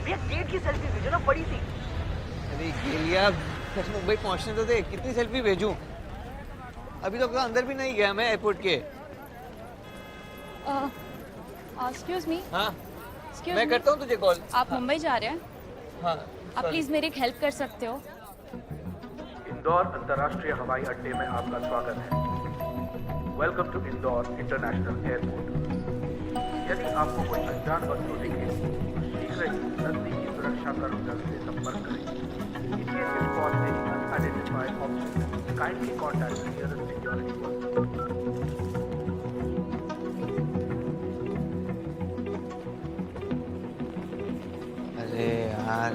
भैया गेट की सेल्फी भेजो ना, बड़ी सी। अरे गेलिया, मुंबई पहुंचने तो दे, कितनी सेल्फी भेजूं? अभी तो अंदर भी नहीं गया मैं एयरपोर्ट के। Excuse me. हाँ, एक्सक्यूज मैं मी, करता हूँ तुझे कॉल। आप मुंबई जा रहे हैं? हाँ, आप प्लीज मेरी एक हेल्प कर सकते हो? इंदौर अंतर्राष्ट्रीय हवाई अड्डे में आपका स्वागत है। Welcome to Indore international airport. यदि आपको कोई अनजान वस्तु दिखे तो शीघ्र ही नजदीकी सुरक्षा कर्मचारी से संपर्क करें। In case you spot any unidentified object, kindly contact the nearest security personnel. अरे यार,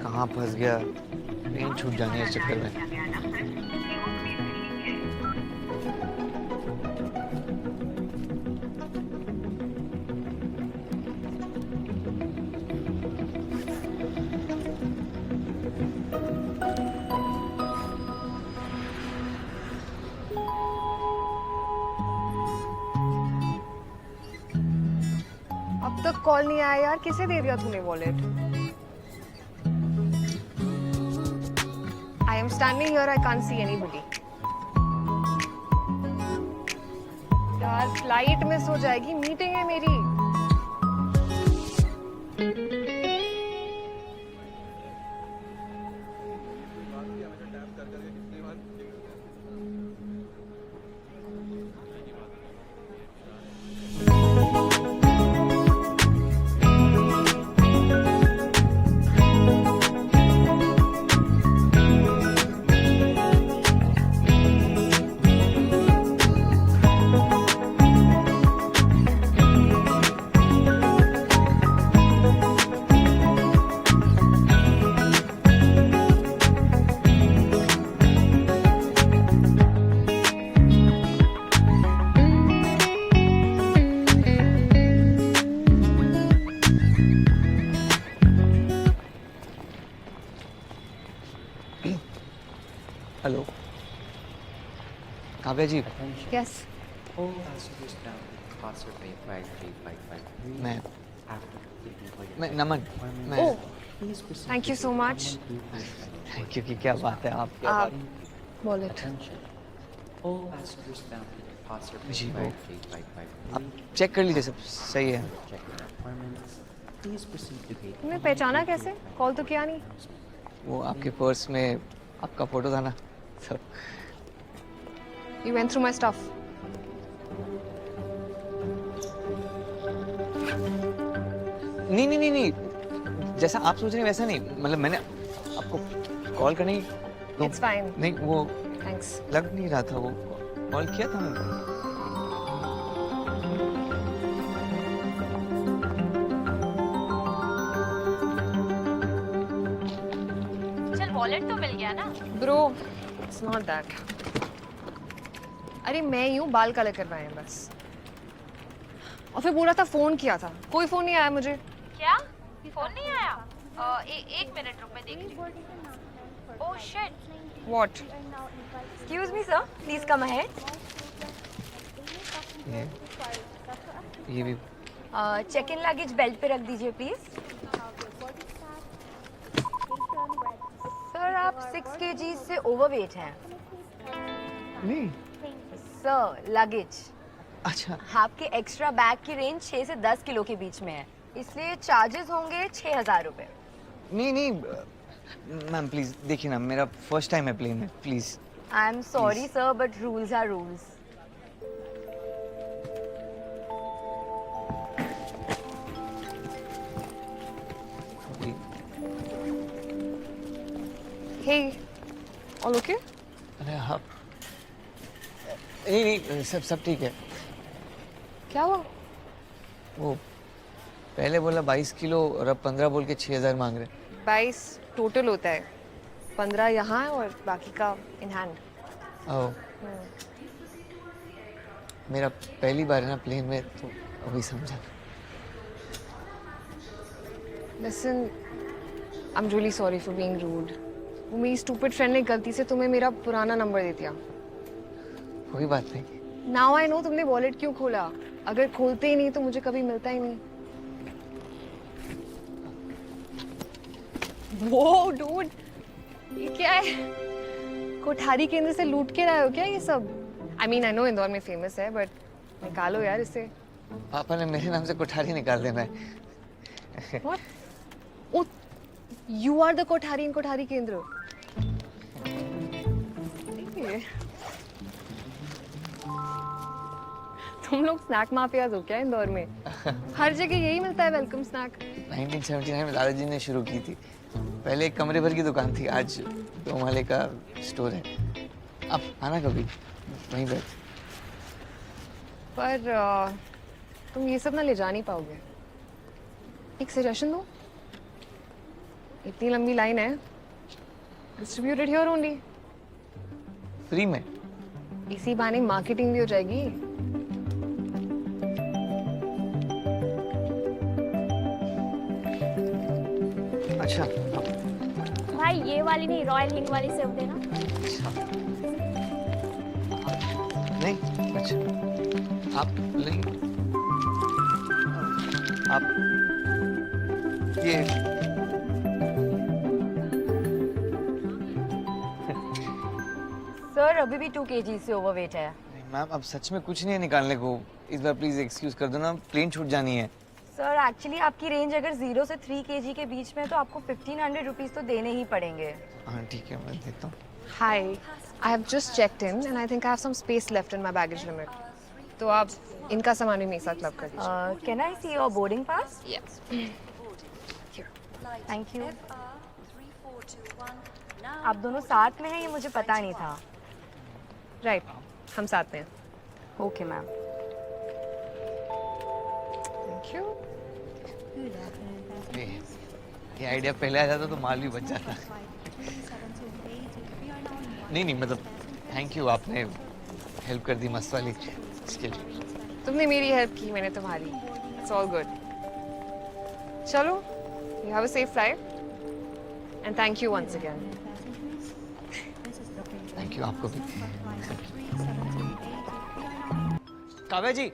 कहाँ फंस गया? ट्रेन छूट जाने इस चक्कर में। अब तक कॉल नहीं आया यार, किसे दे दिया तूने wallet? I am standing here, I can't see anybody. यार फ्लाइट मिस हो जाएगी, मीटिंग है मेरी। हेलो काव्या जी, yes, All passengers down Concert Bay Flight 3553. मैं After completing all your मैं नमन, मैं ओह please proceed thank you to so gate much. 112. Thank you की क्या बात है आप? क्या आप बात? Wallet. Attention. All passengers bound to Concert Bay जी, वो। Flight 3553. आप चेक कर लीजिए, सब सही है। Checking requirements. Please proceed to gate तुमने पहचाना कैसे? कॉल तो किया नहीं। वो आपके पर्स में आपका फोटो था ना, सब। You went through my stuff. नहीं नहीं नहीं नहीं, जैसा आप सोच रहे हैं वैसा नहीं, मतलब मैंने आपको कॉल करने की It's fine. नहीं, वो Thanks. लग नहीं रहा था, वो कॉल किया था मैंने। चल वॉलेट तो मिल गया ना? Bro, it's not that. अरे मैं यूं बाल कलर करवाए हैं बस। और फिर बोला था फोन किया था, कोई फोन नहीं आया मुझे। क्या फोन नहीं आया? एक मिनट रुक, मैं देख रही हूँ। Oh shit. What? Excuse me, sir. Please come ahead. ये भी Check-in luggage belt पे रख दीजिए, please. सर, आप 6 kg से ओवरवेट हैं। नहीं। सर, लगेज अच्छा, आपके एक्स्ट्रा बैग की रेंज 6 से 10 किलो के बीच में है, इसलिए चार्जेस होंगे 6,000 रुपए। नहीं नहीं मैम प्लीज देखिए ना, मेरा फर्स्ट टाइम है प्लेन में, please. I am sorry sir, but rules are rules. Hey, all okay? अरे हाँ, नहीं नहीं सब ठीक है। क्या हुआ? वो पहले बोला 22 किलो और अब 15 बोल के 6,000 मांग रहे। 22 टोटल होता है, 15 यहाँ है और बाकी का इन हैंड। ओह, मेरा पहली बार है ना प्लेन में, तो अभी समझा। Listen, I'm really sorry for being rude. वो मेरी stupid friend ने गलती से तुम्हें मेरा पुराना नंबर दे दिया। कोई बात नहीं। Now I know तुमने वॉलेट क्यों खोला। अगर खोलते ही नहीं तो मुझे कभी मिलता ही नहीं। वो डूड, ये क्या है? कोठारी केंद्र से लूट के लाए हो क्या ये सब? I mean, I know Indore में फेमस है, बट निकालो यार इसे। पापा ने मेरे नाम से कोठारी निकाल देना है। What? Oh, you are the Kothari in Kothari केंद्र। ये। तुम लोग स्नैक माफियाज हो क्या इंदौर में? हर जगह यही मिलता है वेलकम स्नैक। 1979 में दादाजी ने शुरू की थी। पहले एक कमरे भर की दुकान थी, आज 2 माले का स्टोर है। अब आना कभी, वहीं बैठ। पर तुम ये सब ना ले जा नहीं पाओगे। एक सजेशन दो, इतनी लंबी लाइन है, डिस्ट्रीब्यूटेड हियर ओनली। फ्री में? इसी बहाने मार्केटिंग भी हो जाएगी। अच्छा। भाई ये वाली नहीं, रॉयल हिंग वाली सेव देना। नहीं, अच्छा आप नहीं, आप ये सर अभी भी 2 kg से ओवरवेट है। मैम अब सच में कुछ नहीं है निकालने को। इस बार प्लीज एक्सक्यूज कर दो ना, प्लेन छूट जानी है। सर एक्चुअली आपकी रेंज अगर 0 से 3 kg के बीच में है तो आपको 1500 रुपीस तो देने ही पड़ेंगे। हाँ ठीक है, मैं देता हूँ। Hi, I have just checked in and I think I have some space left in my baggage limit. तो आप इनका सामान भी मेरे साथ क्लब कर दीजिए। Can I see your boarding pass? Yes. Thank you. आप दोनों साथ में हैं ये मुझे पता नहीं था। Right, हम साथ में हैं। Okay ma'am. Thank you. ये आइडिया पहले आ जाता तो माल भी बच जाता। नहीं मतलब थैंक यू, आपने हेल्प कर दी मस्त वाली इसके लिए। तुमने मेरी हेल्प की, मैंने तुम्हारी। It's all good. चलो, you have a safe flight and thank you once again. Thank you आपको भी। काव्या जी,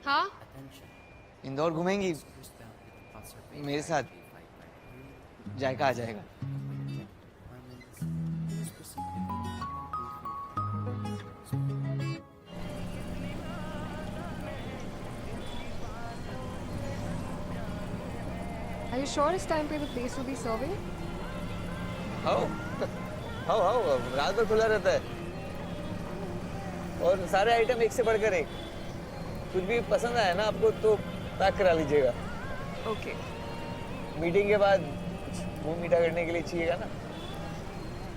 हाँ? इंदौर घूमेंगी मेरे साथ? जायका आ जाएगा। Are you sure इस टाइम पे the place will be serving? How रात भर खुला रहता है और सारे आइटम एक से बढ़कर एक। कुछ भी पसंद आया ना आपको तो पैक करा लीजिएगा। Okay. मीटिंग के बाद मुंह मीठा करने के लिए चाहिएगा ना।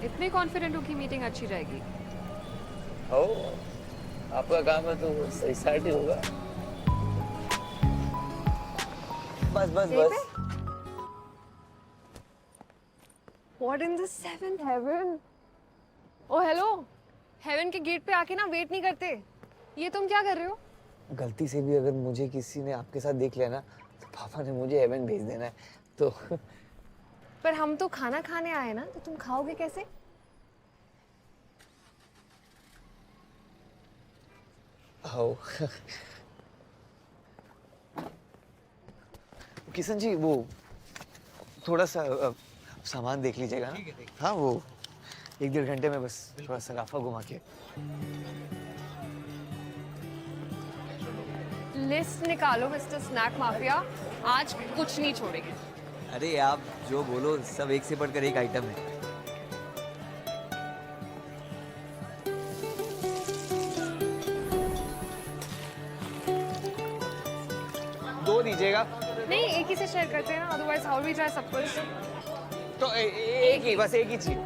इतने कॉन्फिडेंट हो कि मीटिंग अच्छी जाएगी? हो आपका काम है तो सही साइड ही होगा। बस बस बस। What in the seventh heaven? Oh hello. Heaven के गेट पे आके ना वेट नहीं करते। ये तुम क्या कर रहे हो? गलती से भी अगर मुझे किसी ने आपके साथ देख लिया ना तो पापा ने मुझे हेवन भेज देना है तो। पर हम तो खाना खाने आए ना, तो तुम खाओगे कैसे? हो किशन जी वो थोड़ा सा सामान देख लीजिएगा ना। हाँ वो 1-1.5 घंटे में बस थोड़ा सा राफा घुमा के। लिस्ट निकालो मिस्टर स्नैक माफिया, आज कुछ नहीं छोड़ेंगे। अरे आप जो बोलो सब एक से बढ़कर एक आइटम है। दो दीजिएगा। नहीं, एक ही से शेयर करते हैं ना, अदरवाइज हाउ वी ट्राई सब कुछ। तो एक ही, बस एक ही चीज।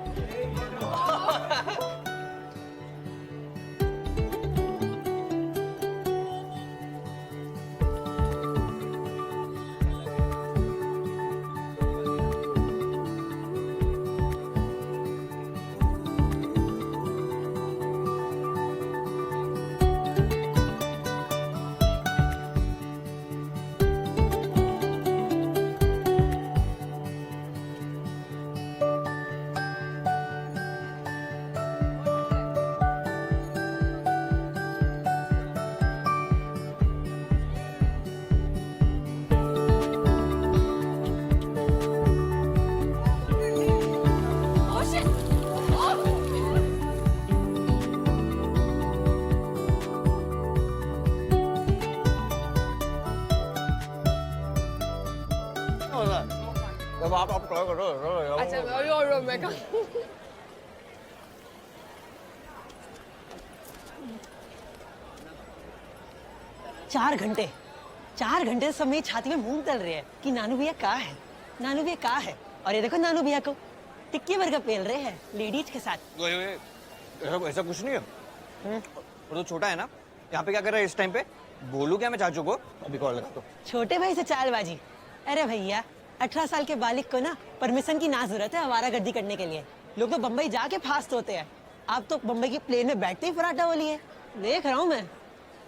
अब आप ट्राई करो अच्छा और मैं कहा 4 घंटे से सब मेरी छाती में मूंग तल रहे हैं कि नानू भैया कहाँ है, नानू भैया कहाँ है। और ये देखो नानू भैया को टिक्की बर्गर पेल रहे हैं लेडीज के साथ। ऐसा कुछ नहीं है। वो तो छोटा है ना, यहाँ पे क्या कर रहा है इस टाइम पे? बोलूं क्या मैं चाचू को? अभी कॉल लगा दो। छोटे भाई से चालबाजी। अरे भैया 18 साल के बालिक को ना परमिशन की ना जरूरत है आवारागर्दी करने के लिए। लोग तो बम्बई जाके फास्ट होते हैं, आप तो बम्बई की प्लेन में बैठते ही फराटा बोली है। देख रहा हूँ मैं,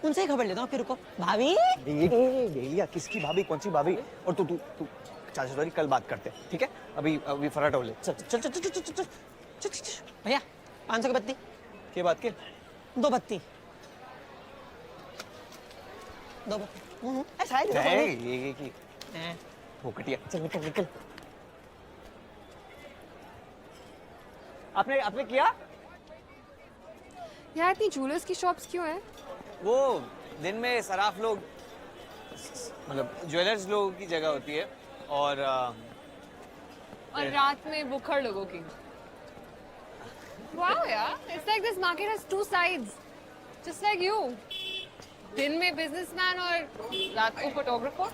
उनसे ही खबर लेता हूँ। फिर रुको भाभी। डेलिया किसकी भाभी, कौन सी भाभी? और तू तू तू चाचा सॉरी कल बात करते हैं, ठीक है? अभी फराटा बोले। चल चल चल चल चल चल चल। भैया 500 की बत्ती। के बात के? 2 बत्ती। 2 बत्ती। ऐसा है ये की हैं। फोकटिया। चल निकल निकल। आपने किया? यहाँ इतनी ज्वेलर्स की शॉप्स क्यों हैं? वो दिन में सराफ लोग मतलब ज्वेलर्स लोगों की जगह होती है और रात में बुखड़ लोगों की। Wow, yeah. It's like this market has 2 sides, just like you. दिन में बिजनेसमैन और रात को फोटोग्राफर।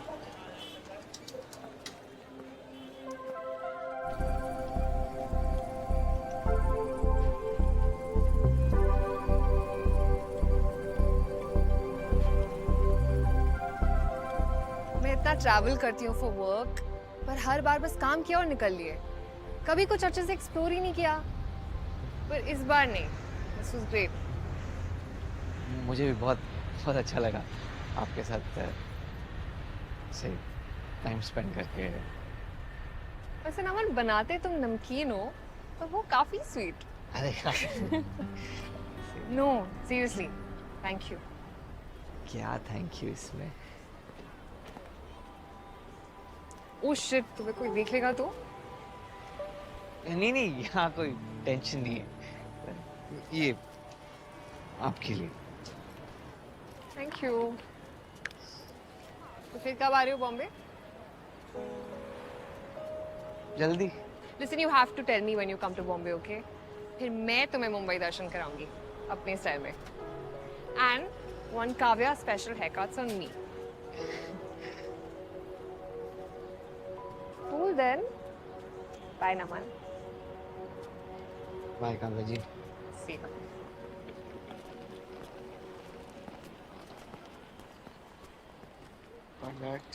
मैं इतना ट्रैवल करती हूँ फॉर वर्क, पर हर बार बस काम किया और निकल लिए। कभी कुछ अच्छे से एक्सप्लोर ही नहीं किया। पर इस बार नहीं। This was great. मुझे भी बहुत बहुत अच्छा लगा आपके साथ से टाइम स्पेंड करके। वैसे नमन बनाते तुम नमकीन हो, पर वो काफी स्वीट। अरे नो सीरियसली, थैंक यू। क्या थैंक यू इसमें? ओह शिट, तुम्हें कोई देख लेगा तो? नहीं यहाँ कोई टेंशन नहीं है। ये आपके लिए। Thank you. तो फिर कब आ रहे हो बॉम्बे? जल्दी। Listen, you have to tell me when you come to Bombay, okay? फिर मैं तुम्हें मुंबई दर्शन कराऊंगी अपने स्टाइल में। And one Kavya special hair cuts on me. Cool then. Bye, Naman. Bye Kavya ji. See you. Alright.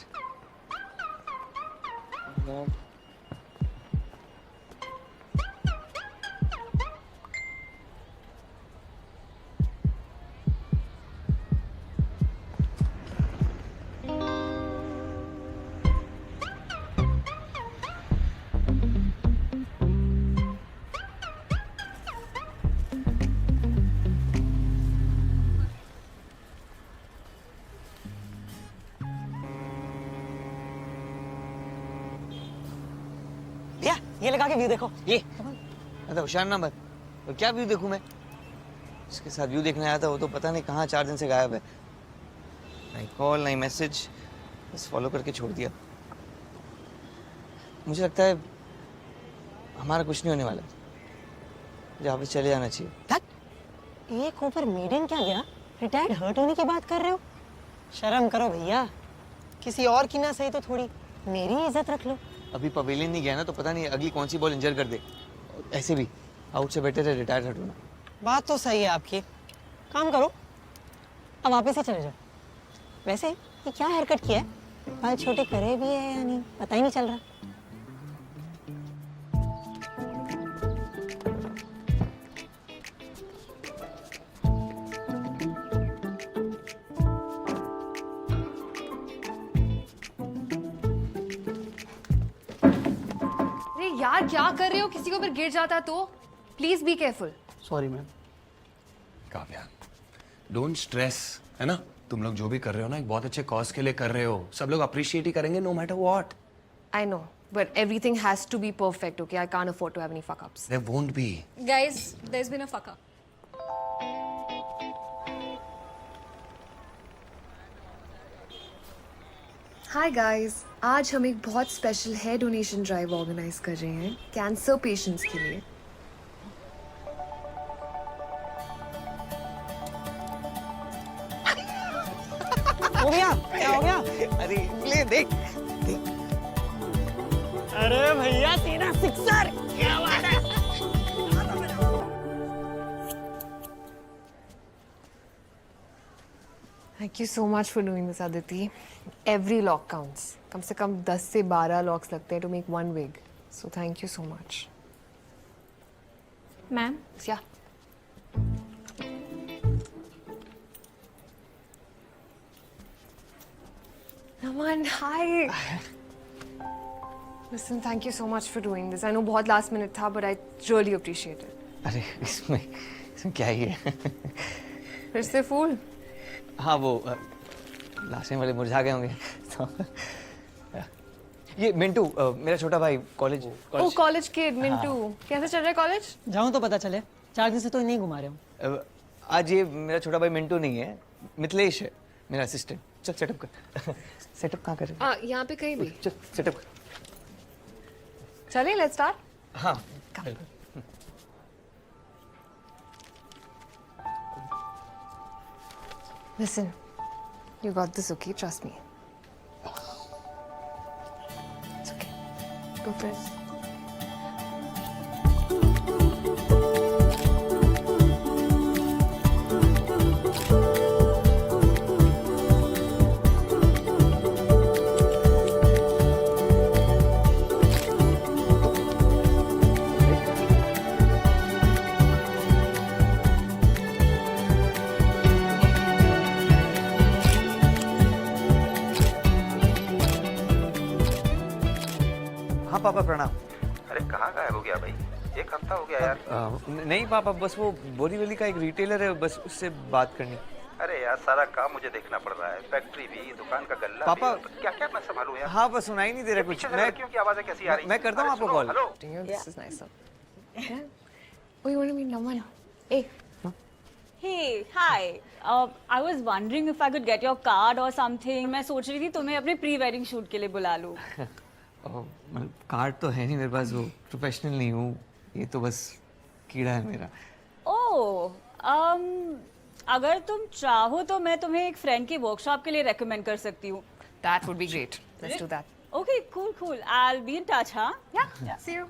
भैया ये लगा के व्यू देखो। ये अरे होशियार ना मत। और क्या व्यू देखूं मैं? इसके साथ व्यू देखने आया था, वो तो पता नहीं कहाँ 4 दिन से गायब है। नहीं कॉल नहीं मैसेज, बस फॉलो करके छोड़ दिया। मुझे लगता है हमारा कुछ नहीं होने वाला। मुझे वापस चले जाना चाहिए। धत एक ऊपर मेडन क्या गया, रिटायर्ड हर्ट होने की बात कर रहे हो? शर्म करो भैया, किसी और की ना सही तो थोड़ी मेरी इज्जत रख लो। अभी पवेलियन नहीं गया ना, तो पता नहीं अगली कौन सी बॉल इंजर कर दे। ऐसे भी आउट से बेटर है रिटायर्ड हट होना। बात तो सही है आपकी। काम करो अब वापस ही चले जाओ। वैसे ये क्या हेयर कट किया है? बाल छोटे करे भी है या नहीं पता ही नहीं चल रहा। अरे यार क्या कर रहे हो? किसी के ऊपर गिर जाता तो? Please be careful. Sorry ma'am. Kavya don't stress, है ना? तुम लोग जो भी कर रहे हो ना एक बहुत अच्छे कॉज के लिए कर रहे हो। सब लोग अप्रिशिएट ही करेंगे no matter what. I know, but everything has to be perfect, okay? I can't afford to have any fuck ups. There won't be. Guys, there's been a fuck up. Hi guys, आज हम एक बहुत special hair donation drive organise कर रहे हैं cancer patients के लिए। हो गया? क्या हो गया? अरे ले देख देख। अरे भैया सीधा सिक्सर, क्या बात है? Thank you so much for doing this Aditi. Every lock counts. कम से कम 10 से 12 लॉक्स लगते हैं to make one wig, so thank you so much. Ma'am या Naman, hi. Listen, thank you so much for doing this. I know बहुत last minute था, but I really appreciate it. अरे इसमें क्या ही है? फिर से फूल? हाँ वो लाशें वाले मुरझा गए होंगे तो ये मिंटू मेरा छोटा भाई कॉलेज ओ कॉलेज किड मिंटू, कैसे चल रहा है कॉलेज? जाऊं तो पता चले। 4 दिन से तो नहीं घुमा रहे हूँ। आज ये मेरा छोटा भाई मिंटू नहीं है, मिथिलेश है मेरा असिस्टेंट। चल सेटअप कर। सेटअप कहाँ कर रहे हैं? यहाँ पे कहीं भी। चल सेटअप कर। चलिए, लेट्स स्टार्ट। हाँ Listen, you got this, okay? Trust me. It's okay. Go for it. हाँ पापा प्रणाम। अरे कहाँ गायब हो गया भाई? एक हफ्ता हो गया यार। नहीं पापा, बस वो बोरीवली का एक रिटेलर है, बस उससे बात करनी। अरे यार सारा काम मुझे देखना पड़ रहा है, फैक्ट्री भी, दुकान का गल्ला पापा भी, क्या क्या मैं संभालूं यार। हाँ बस सुनाई नहीं दे रहा कुछ। पीछे से लड़कियों की आवाजें कैसी आ रही? मैं करता हूँ आपको call. Hello This is nice. Yeah. Oh, you want to meet Naman? Hey. Hey, hi. I was wondering if I could get your card or something. मैं सोच रही थी तुम्हें अपने प्री वेडिंग शूट के लिए बुला लूं। मतलब कार्ड तो है नहीं मेरे पास, वो प्रोफेशनल नहीं हूँ, ये तो बस कीड़ा है मेरा। ओह, अगर तुम चाहो तो मैं तुम्हें एक फ्रेंड की वर्कशॉप के लिए रेकमेंड कर सकती हूँ। That would be great. Let's do that. Okay, cool. I'll be in touch, huh? Yeah. See you.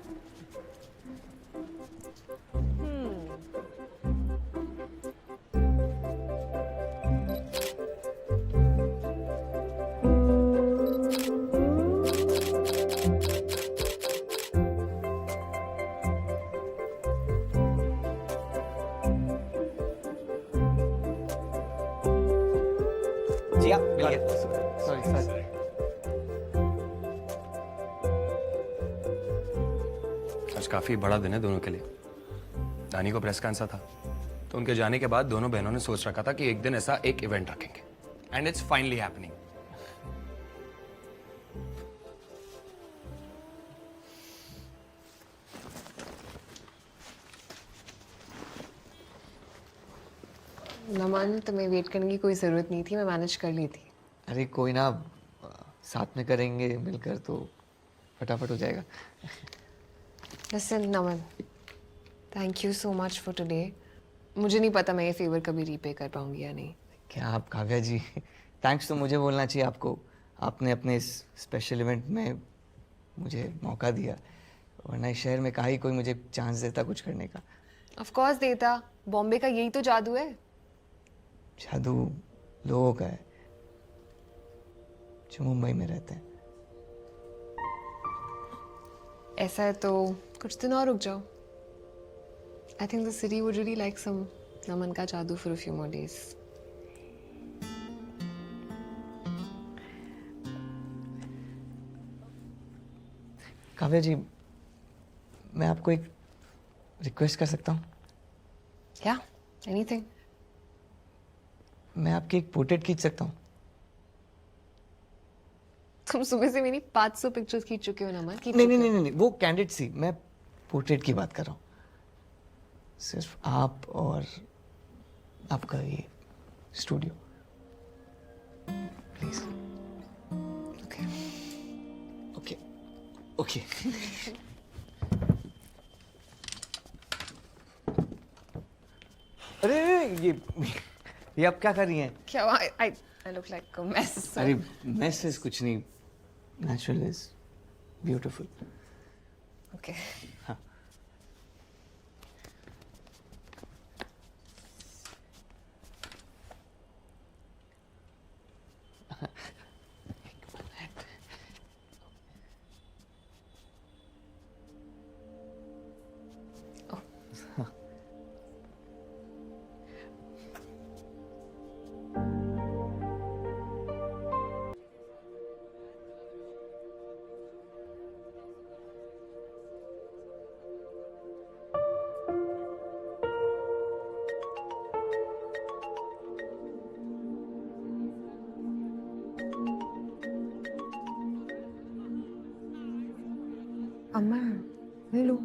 जी आप मिल गए। सॉरी। आज काफी बड़ा दिन है दोनों के लिए। नानी को ब्रेस्ट कैंसर था, तो उनके जाने के बाद दोनों बहनों ने सोच रखा था कि एक दिन ऐसा एक इवेंट रखेंगे, एंड इट्स फाइनली हैपनिंग। नमन, तुम्हें वेट करने की कोई ज़रूरत नहीं थी, मैं मैनेज कर ली थी। अरे कोई ना, साथ में करेंगे मिलकर तो फटाफट हो जाएगा। Listen, Naman, thank you so much for today. मुझे नहीं पता मैं ये फेवर कभी रीपे कर पाऊंगी या नहीं। क्या आप काव्या जी, थैंक्स तो मुझे बोलना चाहिए आपको। आपने अपने इस स्पेशल इवेंट में मुझे मौका दिया, वरना इस शहर में कहाँ ही कोई मुझे चांस देता कुछ करने का। ऑफ कोर्स देता, बॉम्बे का यही तो जादू है। जादू लोगों का है जो मुंबई में रहते हैं। ऐसा है तो कुछ दिन और रुक जाओ। I think the city would really like some Naman का जादू for a few more days. Kavya ji, मैं आपको एक रिक्वेस्ट कर सकता हूँ? या एनीथिंग। मैं आपकी एक पोर्ट्रेट खींच सकता हूँ? तुम सुबह से मेरी 500 पिक्चर्स खींच चुके हो नमन। नहीं, वो कैंडिड सी, मैं पोर्ट्रेट की बात कर रहा हूँ। सिर्फ आप और आपका ये स्टूडियो, प्लीज। ओके। ओके। अरे ये आप क्या कर रही हैं? क्या I look like a mess. अरे मैसेज कुछ नहीं, नेचुरल इज ब्यूटीफुल। Okay. हाँ। अम्मा, ले लो।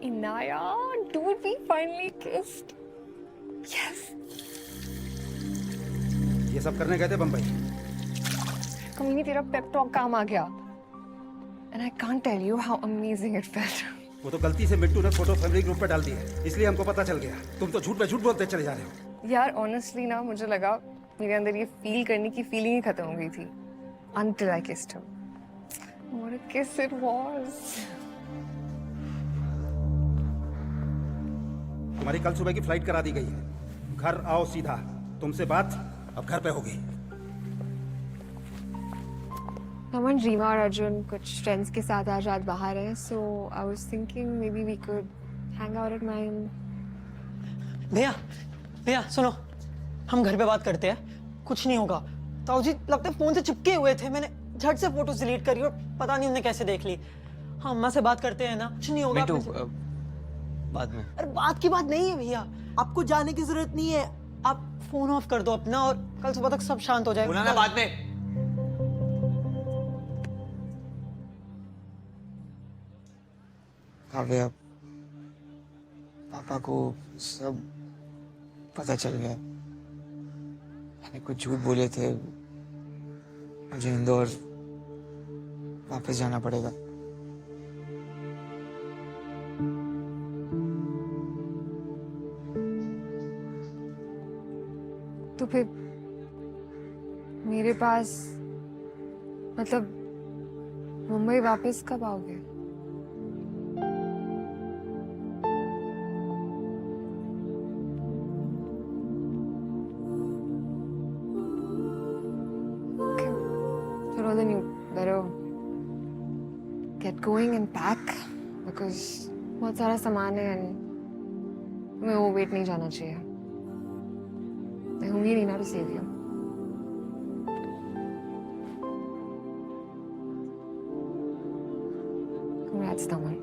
Inaya, dude, we finally kissed. Yes. ये सब करने गए थे बम्बई? कमीनी, तेरा पेप टॉक काम आ गया। And I can't tell you how amazing it felt. वो तो गलती से मिट्टू ने फोटो फैमिली ग्रुप पे डाल दी है, इसलिए हमको पता चल गया। तुम तो झूठ पे झूठ बोलते चले जा रहे हो। यार honestly ना मुझे लगा मेरे अंदर ये फील करने की फीलिंग ही खत्म हो गई थी until I kissed him. What a kiss it was. तुम्हारी कल सुबह की फ्लाइट करा दी गई है। घर आओ सीधा। तुमसे बात अब घर पे होगी। Naman, Reema और अर्जुन कुछ फ्रेंड्स के साथ आज रात बाहर हैं, so I was thinking maybe we could hang out at mine. भैया भैया सुनो, हम घर पे बात करते हैं, कुछ नहीं होगा। ताऊ जी लगता है फोन से चिपके हुए थे, मैंने झट से फोटो डिलीट करी और पता नहीं उन्हें कैसे देख ली। हाँ अम्मा से बात करते हैं ना, कुछ नहीं होगा। बाद में। अरे बात की बात नहीं है भैया, आपको जाने की जरूरत नहीं है, आप फोन ऑफ कर दो अपना और कल सुबह तक सब शांत हो जाएगा। बुलाना बाद में। काव्या, पापा को सब पता चल गया। मैंने कुछ झूठ बोले थे, मुझे इंदौर वापस जाना पड़ेगा। तो फिर मेरे पास मतलब मुंबई वापस कब आओगे? Then you better get going and pack because बहुत सारा सामान है and तुम्हें वो वेट नहीं जाना चाहिए। मैं हूँ ही नहीं ना to save you. Congrats, Taman.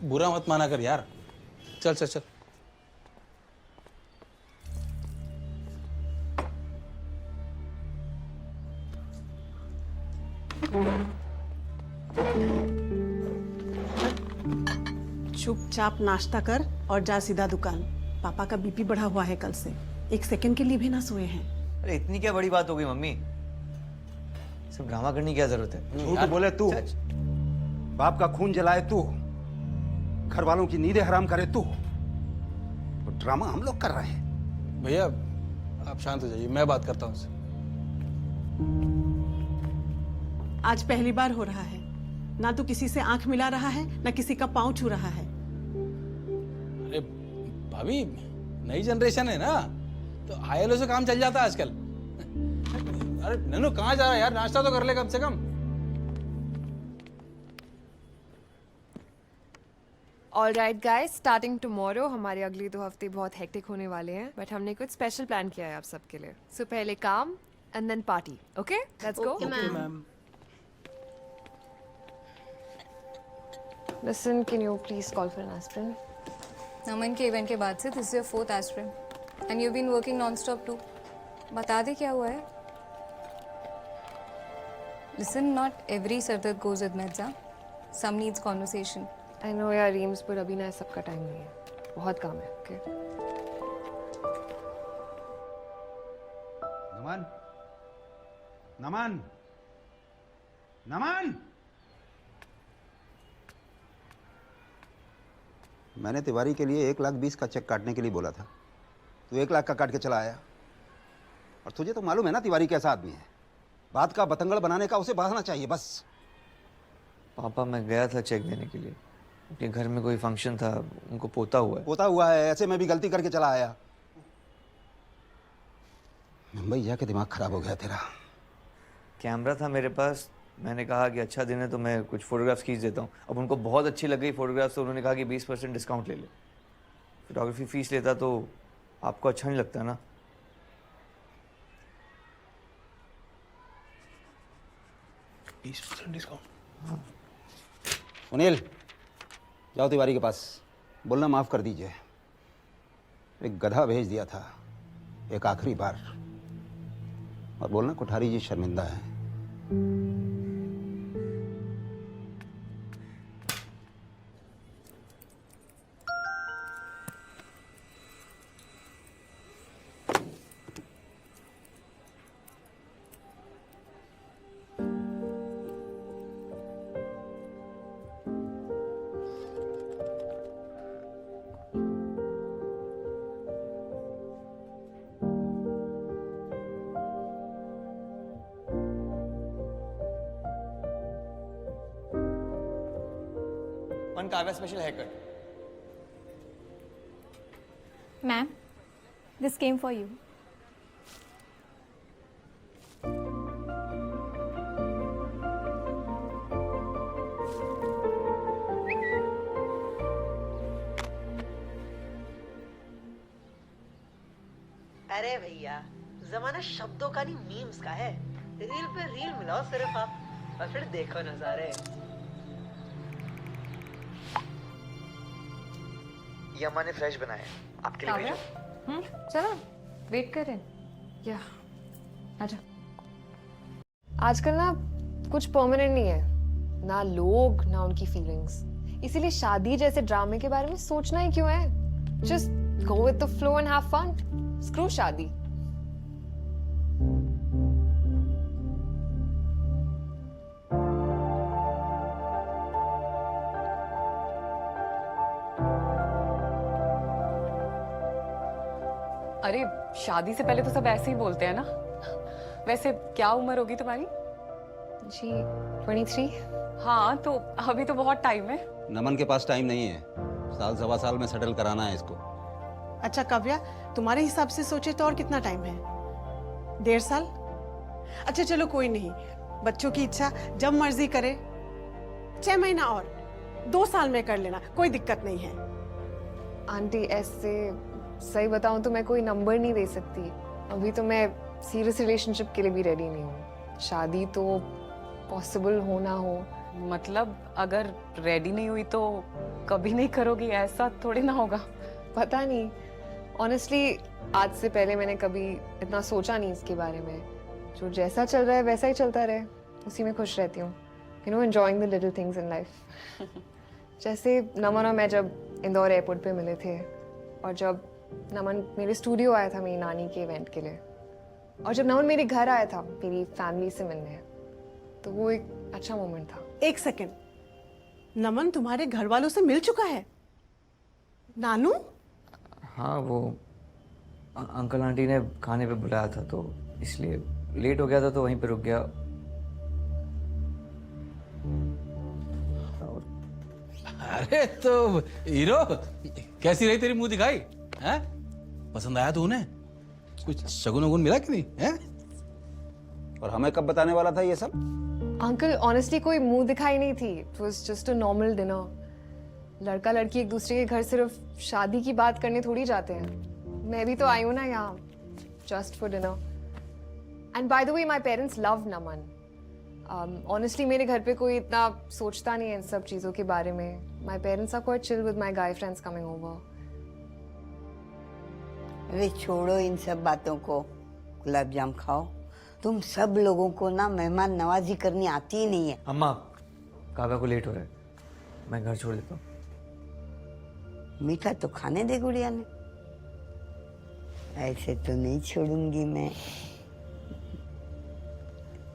बुरा मत माना कर यार। चल चल चल। चुपचाप नाश्ता कर और जा सीधा दुकान। पापा का बीपी बढ़ा हुआ है कल से, 1 सेकंड के लिए भी ना सोए हैं। अरे इतनी क्या बड़ी बात हो गई मम्मी, सब ड्रामा करने की क्या जरूरत है? झूठ बोले तू, बाप का खून जलाए तू, घर वालों की नींदें हराम करे तू, तो ड्रामा हम लोग कर रहे हैं। भैया आप शांत हो जाइए, मैं बात करता हूँ उससे। आज पहली बार हो रहा है, ना तो किसी से आंख मिला रहा है ना किसी का पांव छू रहा है। अरे भाभी नई जनरेशन है ना, तो आईएलओ से काम चल जाता है आजकल। अरे नन्नू कहाँ जा रहा है यार, नाश्ता तो कर ले कम से कम। Alright guys, starting tomorrow हमारे अगले 2 हफ्ते बहुत हेक्टिक होने वाले हैं, बट हमने कुछ स्पेशल प्लान किया है आप सबके लिए। So पहले काम and then party, okay? Let's go. Okay, ma'am. Listen, can you please call for an aspirin? नमन के इवेंट के बाद से this is your 4th aspirant and you been working non stop too. बता दे क्या हुआ है। लिसन, नॉट एवरी सरदर्द goes with meds, some needs conversation. I know यार रीम्स, पर अभी ना सबका टाइम नहीं है, बहुत काम है। ओके नमन, नमन, नमन। मैंने तिवारी के लिए 1,20,000 का चेक काटने के लिए बोला था। तू 1 लाख का काट के चला आया। और तुझे तो मालूम है ना तिवारी कैसा आदमी है। बात का बतंगड़ बनाने का उसे बहाना चाहिए बस। पापा मैं गया था चेक देने के लिए, अपने घर में कोई फंक्शन था, उनको पोता हुआ है। पोता हुआ है, ऐसे में भी गलती करके चला आया। मुंबई जाके दिमाग खराब हो गया तेरा। कैमरा था मेरे पास, मैंने कहा कि अच्छा दिन है तो मैं कुछ फोटोग्राफ्स खींच देता हूँ। अब उनको बहुत अच्छी लग गई फोटोग्राफ्स, तो उन्होंने कहा कि 20% डिस्काउंट ले ले। फोटोग्राफी फीस लेता तो आपको अच्छा नहीं लगता ना। हाँ। सुनील, जाओ तिवारी के पास, बोलना माफ कर दीजिए। एक गधा भेज दिया था एक आखिरी बार, और बोलना कोठारी जी शर्मिंदा है। One Kavya special haircut. Ma'am, this came for you. अरे भैया, जमाना शब्दों का नहीं मीम्स का है। रील पे रील मिलाओ सिर्फ आप, और फिर देखो नजारे। ये अम्मा ने फ्रेश बनाया है, आपके लिए भेजो। चलो वेट कर रहे हैं। या आजा। आजकल ना कुछ परमानेंट नहीं है, ना लोग ना उनकी फीलिंग्स। इसीलिए शादी जैसे ड्रामे के बारे में सोचना ही क्यों है। Just go with the flow and have fun. Screw शादी। अरे शादी से पहले तो सब ऐसे ही बोलते हैं ना। वैसे क्या उम्र होगी तुम्हारी? जी 23। हाँ तो अभी तो बहुत टाइम है। नमन के पास टाइम नहीं है, 1.5 साल में सेटल कराना है इसको। अच्छा काव्या, तुम्हारे हिसाब से सोचे तो और कितना टाइम है? 1.5 साल? अच्छा चलो कोई नहीं, बच्चों की इच्छा जब मर्जी करे। 6 महीना और 2 साल में कर लेना, कोई दिक्कत नहीं है। आंटी ऐसे सही बताऊं तो मैं कोई नंबर नहीं दे सकती। अभी तो मैं सीरियस रिलेशनशिप के लिए भी रेडी नहीं हूँ। शादी तो पॉसिबल हो ना हो। मतलब अगर रेडी नहीं हुई तो कभी नहीं करोगी, ऐसा थोड़ी ना होगा। पता नहीं, ऑनेस्टली आज से पहले मैंने कभी इतना सोचा नहीं इसके बारे में। जो जैसा चल रहा है वैसा ही चलता रहे, उसी में खुश रहती हूँ। You know, enjoying the little things in life. जैसे नमन और मैं जब इंदौर एयरपोर्ट पे मिले थे, और जब नमन मेरे स्टूडियो आया था मेरी नानी के इवेंट के लिए, और जब नमन मेरे घर आया था मेरी फैमिली से मिलने, तो वो एक अच्छा मोमेंट था। एक सेकंड, नमन तुम्हारे घर वालों से मिल चुका है? नानू? हाँ, वो अंकल आंटी ने खाने पे बुलाया था, तो इसलिए लेट हो गया था, तो वहीं पे रुक गया। अरे तो हीरो, कैसी रही तेरी मुंह दिखाई? हैं? पसंद आया तो उन्हें? कुछ शगुन वगुन मिला कि नहीं? हैं? और हमें कब बताने वाला था ये सब? अंकल ऑनेस्टली कोई मुंह दिखाई नहीं थी। It was just a normal dinner. लड़का लड़की एक दूसरे के घर सिर्फ शादी की बात करने थोड़ी जाते हैं। मैं भी तो आई हूँ ना यहाँ just for dinner. And by the way my parents love Naman. Honestly मेरे घर पे कोई इतना सोचता नहीं है इन सब चीज़ों के बारे में। My parents are quite chill with my guy friends coming over. अरे छोड़ो इन सब बातों को, गुलाब जाम खाओ। तुम सब लोगों को ना मेहमान नवाजी करनी आती ही नहीं है। अम्मा, काव्या को लेट हो रहा है, मैं घर छोड़ देता हूँ। मीठा तो खाने दे गुड़िया ने, ऐसे तो नहीं छोड़ूंगी मैं।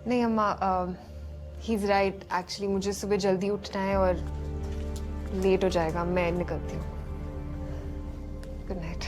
नहीं अम्मा, ही इज राइट। एक्चुअली मुझे सुबह जल्दी उठना है और लेट हो जाएगा। मैं निकलती हूँ। Good night.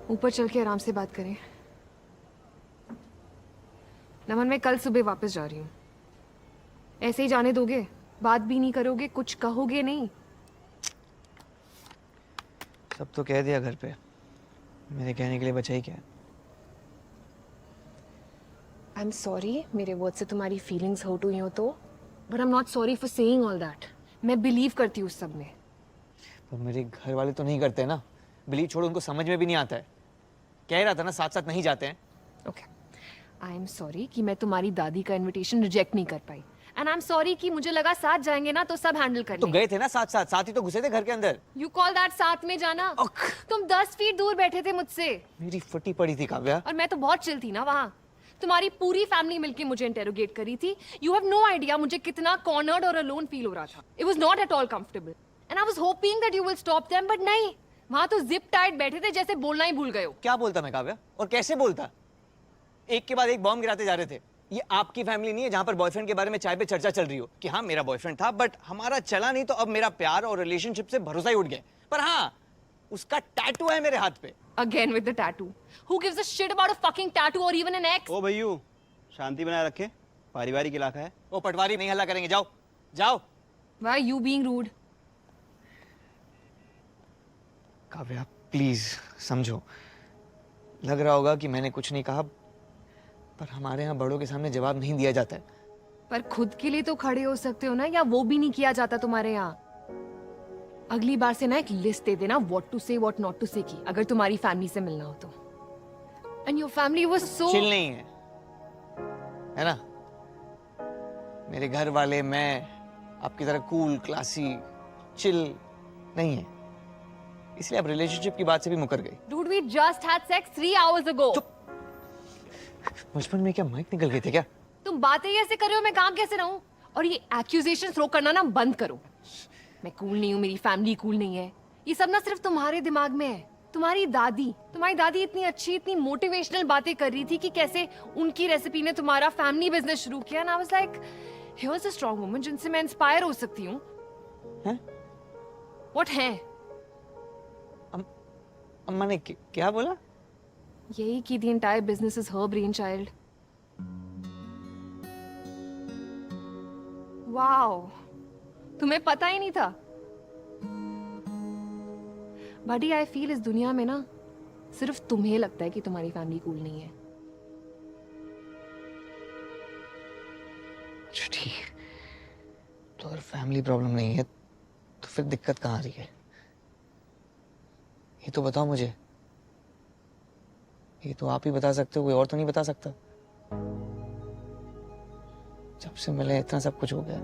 ऊपर चल के आराम से बात करें। नमन, मैं कल सुबह वापस जा रही हूँ। ऐसे ही जाने दोगे? बात भी नहीं करोगे? कुछ कहोगे नहीं? सब तो कह दिया घर पे, मेरे कहने के लिए बचा ही क्या है? आई एम सॉरी मेरे वर्ड से तुम्हारी फीलिंग्स हर्ट हुई हो तो, but I am not sorry for saying all that. मैं बिलीव करती हूँ उस सब में। पर मेरे घर वाले तो नहीं करते ना। बिलीव छोड़ो, उनको समझ में भी नहीं आता है। कह रहा था ना, साथ साथ नहीं जाते हैं। ओके, आई एम सॉरी कि मैं तुम्हारी दादी का इनविटेशन रिजेक्ट नहीं कर पाई। एंड आई एम सॉरी कि मुझे लगा साथ जाएंगे ना तो सब हैंडल कर तो गए थे ना साथ साथ, साथ ही तो घुसे थे घर के अंदर। यू कॉल दैट साथ में जाना? तुम 10 फीट दूर बैठे थे मुझसे। मेरी फटी पड़ी थी काव्या। और मैं तो बहुत चिल थी ना वहाँ। तुम्हारी पूरी फैमिली मिलके मुझे इंटेरोगेट करी थी। यू हैव नो आइडिया मुझे कितना कॉर्नर्ड और अलोन फील हो रहा था। It was not at all comfortable and I was hoping that you will stop them, but नहीं, वहां तो जिप टाइट बैठे थे जैसे बोलना ही भूल गए हो। क्या बोलता मैं काव्या, और कैसे बोलता? एक के बाद एक बॉम्ब गिराते जा रहे थे। ये आपकी फैमिली नहीं है जहां पर बॉयफ्रेंड के बारे में चाय पे चर्चा चल रही हो कि हाँ मेरा बॉयफ्रेंड था बट हमारा चला नहीं, तो अब मेरा प्यार और रिलेशनशिप से भरोसा ही उठ गया। पर हाँ, उसका टैटू है मेरे हाथ पे। Again with the tattoo. Who gives a shit about a fucking tattoo or even an ex? ओ भैयू, शांति बनाए रखे, पारिवारिक इलाका है। ओ पटवारी, नहीं हल्ला करेंगे, जाओ जाओ। Why you being rude? Kavya please समझो। लग रहा होगा कि मैंने कुछ नहीं कहा, पर हमारे यहाँ बड़ों के सामने जवाब नहीं दिया जाता है। पर खुद के लिए तो खड़े हो सकते हो ना, या वो भी नहीं किया जाता तुम्हारे यहाँ? अगली बार से ना एक लिस्ट दे देना व्हाट टू से व्हाट नॉट टू से की, अगर तुम्हारी फैमिली से मिलना हो तो। And your family was so chill नहीं है ना? मेरे घर वाले, मैं आपकी तरह कूल क्लासी चिल नहीं है, इसलिए आप रिलेशनशिप की बात से भी मुकर गई। Dude, we just had sex 3 hours ago. बचपन में क्या माइक निकल गए थे क्या? तुम बातें ही ऐसे कर रहे हो, मैं काम कैसे रहूं? और ये एक्यूजेशन थ्रो करना ना बंद करो। मैं कूल नहीं हूँ, मेरी फैमिली कूल नहीं है, ये सब ना सिर्फ तुम्हारे दिमाग में है। तुम्हारी दादी इतनी अच्छी, इतनी मोटिवेशनल बातें कर रही थी कि कैसे उनकी रेसिपी ने तुम्हारा फैमिली बिजनेस शुरू किया। And I was like, here is a strong woman जिनसे मैं इंस्पायर हो सकती हूँ। व्हाट है? अम्मा ने क्या बोला? यही कि the entire business is her brainchild. Wow, तुम्हें पता ही नहीं था? बड़ी आई फील इस दुनिया में ना सिर्फ तुम्हें लगता है कि तुम्हारी फैमिली कूल नहीं है। ठीक, तो अगर फैमिली प्रॉब्लम नहीं है तो फिर दिक्कत कहाँ आ रही है? ये तो बताओ मुझे। ये तो आप ही बता सकते हो, कोई और तो नहीं बता सकता। जब से मिले इतना सब कुछ हो गया,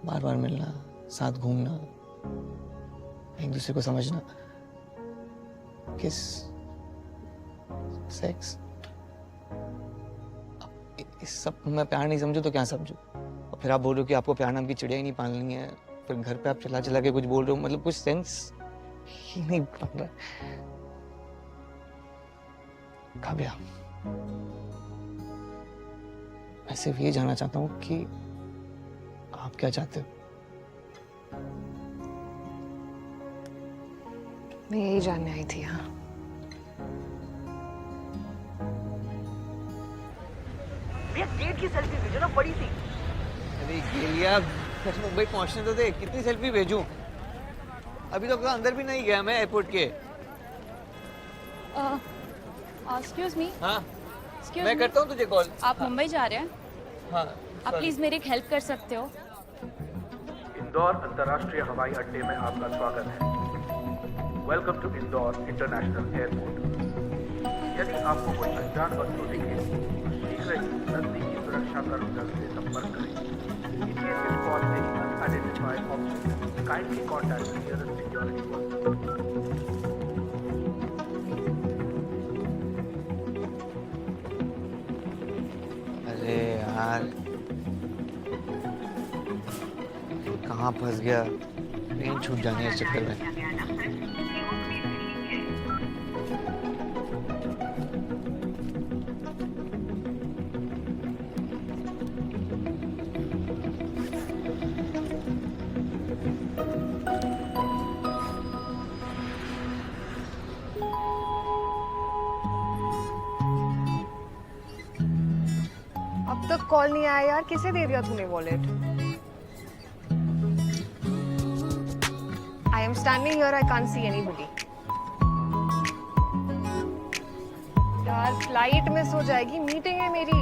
बार बार मिलना, साथ घूमना, एक दूसरे को समझना, किस, सेक्स। इस सब मैं प्यार नहीं समझू तो क्या समझू? और फिर आप बोल रहे हो कि आपको प्यार नाम की चिड़िया ही नहीं पालनी है, फिर घर पे आप चला चला के कुछ बोल रहे हो, मतलब कुछ सेंस ही नहीं बन रहा। काव्या, मैं सिर्फ ये जानना चाहता हूँ कि आप क्या चाहते हो? मैं यही जानने आई थी। हाँ, गेट की सेल्फी भेजो ना, बड़ी सी। अरे गेलिया, मुंबई पहुंचने तो दे, कितनी सेल्फी भेजूं? अभी तो अंदर भी नहीं गया मैं एयरपोर्ट के। एक्सक्यूज मी, हाँ, मैं करता हूँ तुझे कॉल। आप मुंबई जा रहे हैं? हाँ, आप प्लीज मेरी एक हेल्प कर सकते हो? इंदौर अंतर्राष्ट्रीय हवाई अड्डे में आपका स्वागत है। Welcome to Indore international airport. यदि आपको कोई अनजान वस्तु दिखे तो शीघ्र ही नजदीकी सुरक्षा कर्मचारी से संपर्क करें। In case you spot any unidentified object, kindly contact the nearest security personnel. अरे यार, कहाँ फंस गया? ट्रेन छूट जाने इस चक्कर में। अब तक कॉल नहीं आया यार, किसे दे दिया तूने wallet? I am standing here, I can't see anybody. यार फ्लाइट मिस हो जाएगी, मीटिंग है मेरी।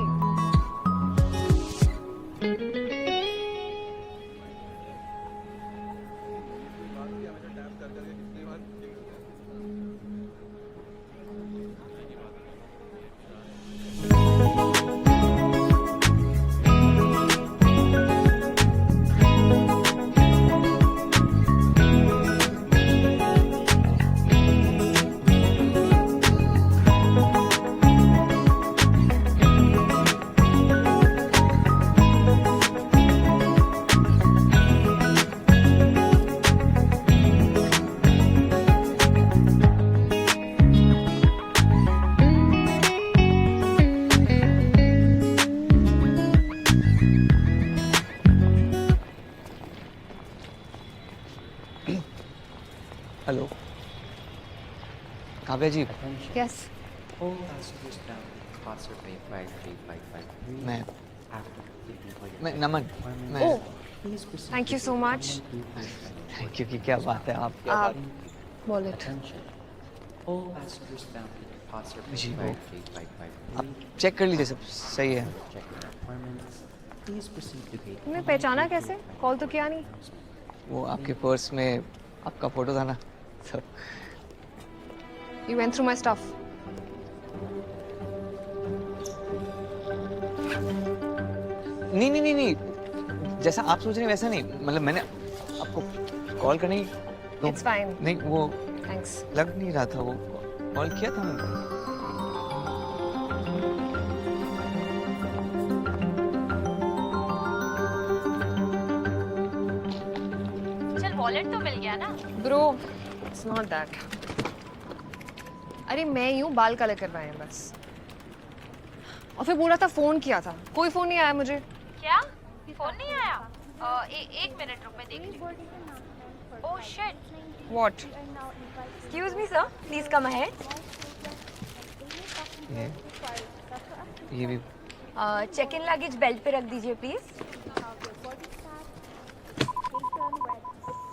हेलो काव्या जी, yes, All passengers down Concert Bay Flight 355. मैं After completing all your मैं नमन, मैं ओह please proceed thank you to so gate much. 12355. Thank you की क्या बात है आप? क्या बात? Wallet Attention. All passengers down Concert Bay जी, Flight 355. आप चेक कर लीजिए, सब सही है। Check-in requirements. Please proceed to gate तुमने पहचाना कैसे? कॉल तो किया नहीं। वो आपके पर्स में आपका फोटो था ना, सब। You went through my stuff. नहीं नहीं नहीं नहीं, जैसा आप सोच रहे हैं वैसा नहीं, मतलब मैंने आपको कॉल करने की It's fine. नहीं, वो Thanks. लग नहीं रहा था, वो कॉल किया था मैंने। चल वॉलेट तो मिल गया ना? Bro, it's not that. अरे मैं यूं बाल कलर करवाए हैं बस। और फिर बोला था फोन किया था, कोई फोन नहीं आया मुझे। क्या? फोन नहीं आया? एक मिनट रुक, मैं देख रही हूँ। Oh shit. What? Excuse me, sir. Please come ahead. ये भी चेक इन लगेज बेल्ट पे रख दीजिए प्लीज।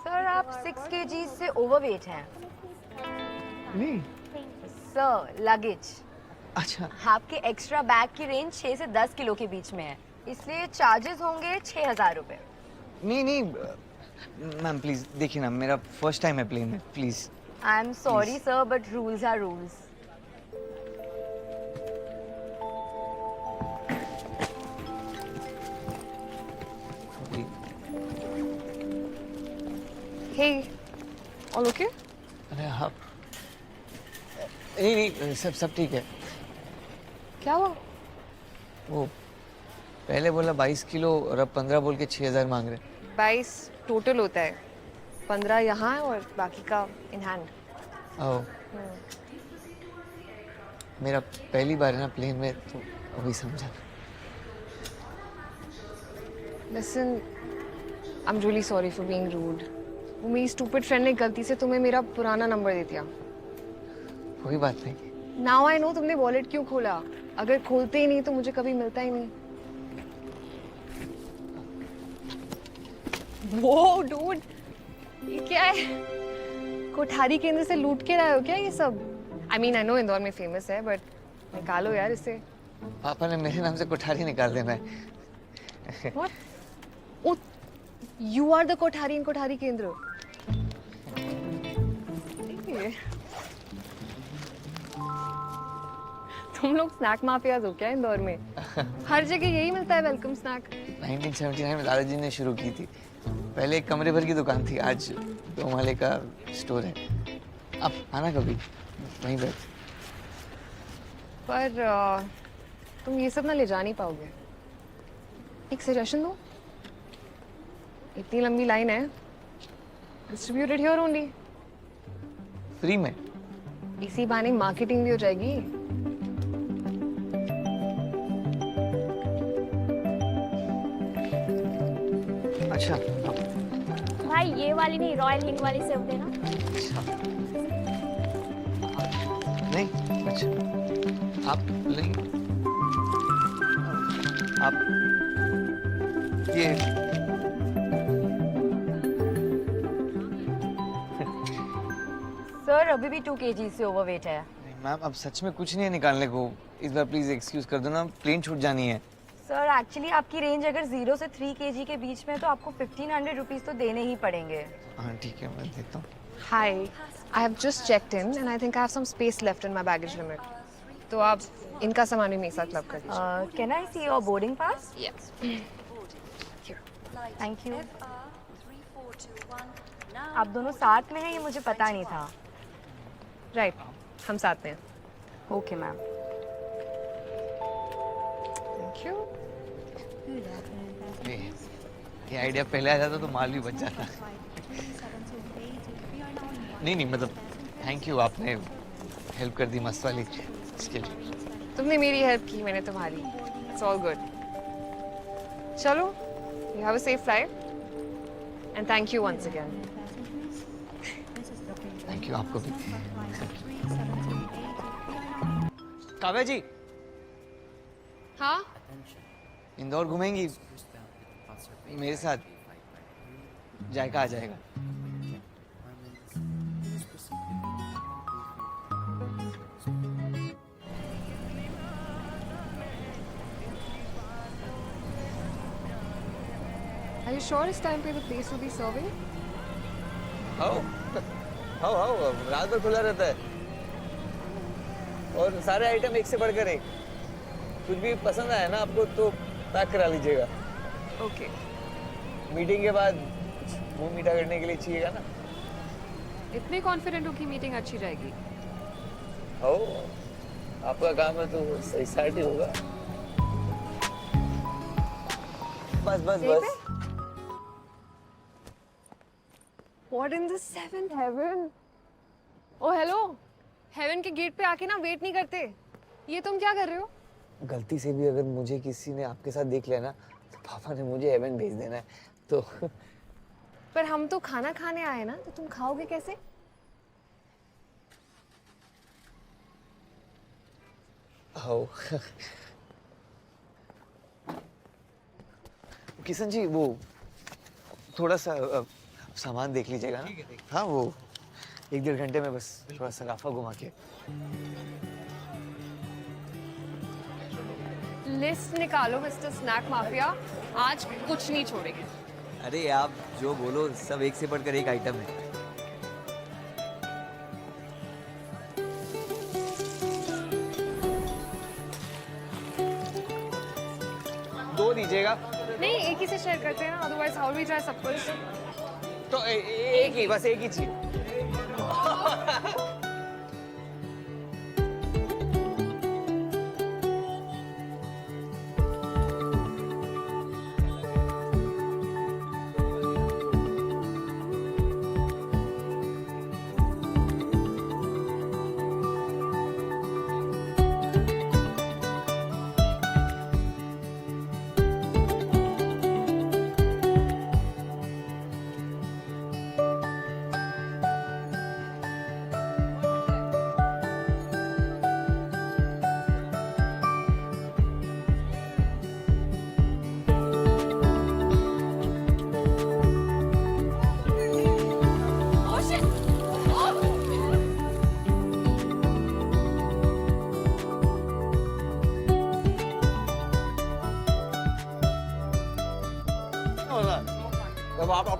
सर आप 6 kg से ओवरवेट हैं। नहीं। Sir luggage. अच्छा। आपके एक्स्ट्रा बैग की रेंज 6 से 10 किलो के बीच में है, इसलिए चार्जेस होंगे 6,000 रुपए। नहीं नहीं मैम प्लीज देखिए ना, मेरा फर्स्ट टाइम है प्लेन में, please. I am sorry sir, but rules are rules. Hey, all okay? अरे हाँ, नहीं नहीं सब ठीक है। क्या हुआ? वो पहले बोला 22 किलो और अब 15 बोल के 6,000 मांग रहे। 22 टोटल होता है, 15 यहाँ है और बाकी का इन हैंड। आओ, मेरा पहली बार है ना प्लेन में, तो अभी समझा। Listen, I'm really sorry for being rude. वो मेरी stupid friend ने गलती से तुम्हें मेरा पुराना नंबर दे दिया। कोई बात नहीं। Now I know तुमने वॉलेट क्यों खोला। अगर खोलते ही नहीं तो मुझे कभी मिलता ही नहीं। वो डूड, ये क्या है? कोठारी केंद्र से लूट के लाए हो क्या ये सब? I mean, I know Indore में फेमस है, बट निकालो यार इसे। पापा ने मेरे नाम से कोठारी निकाल देना है। What? Oh, you are the Kothari in Kothari केंद्र। ये। तुम लोग स्नैक माफियाज हो क्या इंदौर में? हर जगह यही मिलता है वेलकम स्नैक। 1979 में दादाजी ने शुरू की थी। पहले एक कमरे भर की दुकान थी, आज 2 माले का स्टोर है। अब आना कभी, वहीं बैठ। पर तुम ये सब ना ले जा नहीं पाओगे। एक सजेशन दो, इतनी लंबी लाइन है, डिस्ट्रीब्यूटेड हियर ओनली। फ्री में? इसी बहाने मार्केटिंग भी हो जाएगी। अच्छा भाई ये वाली नहीं, रॉयल हिंग वाली सेव देना। नहीं, अच्छा आप नहीं, आप ये सर अभी भी 2 kg से ओवरवेट है। मैम अब सच में कुछ नहीं है निकालने को। इस बार प्लीज एक्सक्यूज कर दो ना, प्लेन छूट जानी है। सर एक्चुअली आपकी रेंज अगर 0 से 3 kg के बीच में है तो आपको 1500 रुपीस तो देने ही पड़ेंगे। हाँ ठीक है, मैं देता हूँ। Hi, I have just checked in and I think I have some space left in my baggage limit. तो आप इनका सामान भी मेरे साथ क्लब कर दीजिए। Can I see your boarding pass? Yes. Thank you. आप दोनों साथ में हैं ये मुझे पता नहीं था। Right, हम साथ में हैं। Okay ma'am. Thank you. ये आइडिया पहले आ जाता तो माल भी बच जाता। नहीं मतलब थैंक यू, आपने हेल्प कर दी मस्त वाली इसके लिए। तुमने मेरी हेल्प की, मैंने तुम्हारी। It's all good. चलो, you have a safe flight and thank you once again. Thank you आपको भी। काव्या जी, हाँ? इंदौर घूमेंगी मेरे साथ? जायका आ जाएगा। Are you sure it's time for the place to be serving? How रात भर खुला रहता है और सारे आइटम एक से बढ़कर एक। कुछ भी पसंद आया ना आपको तो पैक करा लीजिएगा। ओके। मीटिंग के बाद मुंह मीठा करने के लिए चाहिएगा ना। इतने कॉन्फिडेंट हो कि मीटिंग अच्छी जाएगी? हो, आपका काम है तो सही साइड ही होगा। बस बस बस। What in the seventh heaven? Oh hello, heaven के गेट पे आके ना वेट नहीं करते। ये तुम क्या कर रहे हो? गलती से भी अगर मुझे किसी ने आपके साथ देख लिया ना तो पापा ने मुझे हेवन भेज देना है तो। पर हम तो खाना खाने आए ना, तो तुम खाओगे कैसे? हो किशन जी, वो थोड़ा सा सामान देख लीजिएगा ना। हाँ वो 1-1.5 घंटे में बस थोड़ा सा राफा घुमा के। लिस्ट निकालो मिस्टर स्नैक माफिया, आज कुछ नहीं छोड़ेंगे। अरे आप जो बोलो सब एक से बढ़कर एक आइटम है। दो दीजिएगा। नहीं, एक ही से शेयर करते हैं ना, अदरवाइज हाउ वी ट्राई सब कुछ। तो एक ही, बस एक ही चीज।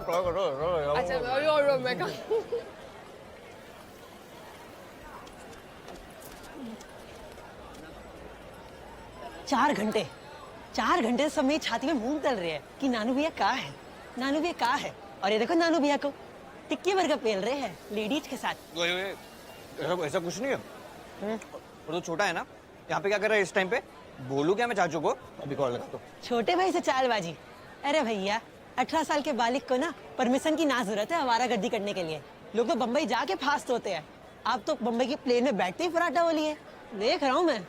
अच्छा और मैं कहा 4 घंटे सब मेरी छाती में मूंग तल रहे हैं कि नानू भैया कहाँ है, नानू भैया कहाँ है। और ये देखो नानू भैया को टिक्की बर्गर पेल रहे हैं लेडीज के साथ। ऐसा कुछ नहीं है, वो तो छोटा है ना। यहाँ पे क्या कर रहा है इस टाइम पे? बोलूं क्या मैं चाचू को? अभी कॉल लगा दो। छोटे भाई से चालबाजी। अरे भैया 18 साल के बालिक को ना परमिशन की ना जरूरत है आवारागर्दी करने के लिए। लोग तो बम्बई जाके फास्ट होते हैं, आप तो बम्बई की प्लेन में बैठते ही फराटा बोली है। देख रहा हूँ मैं,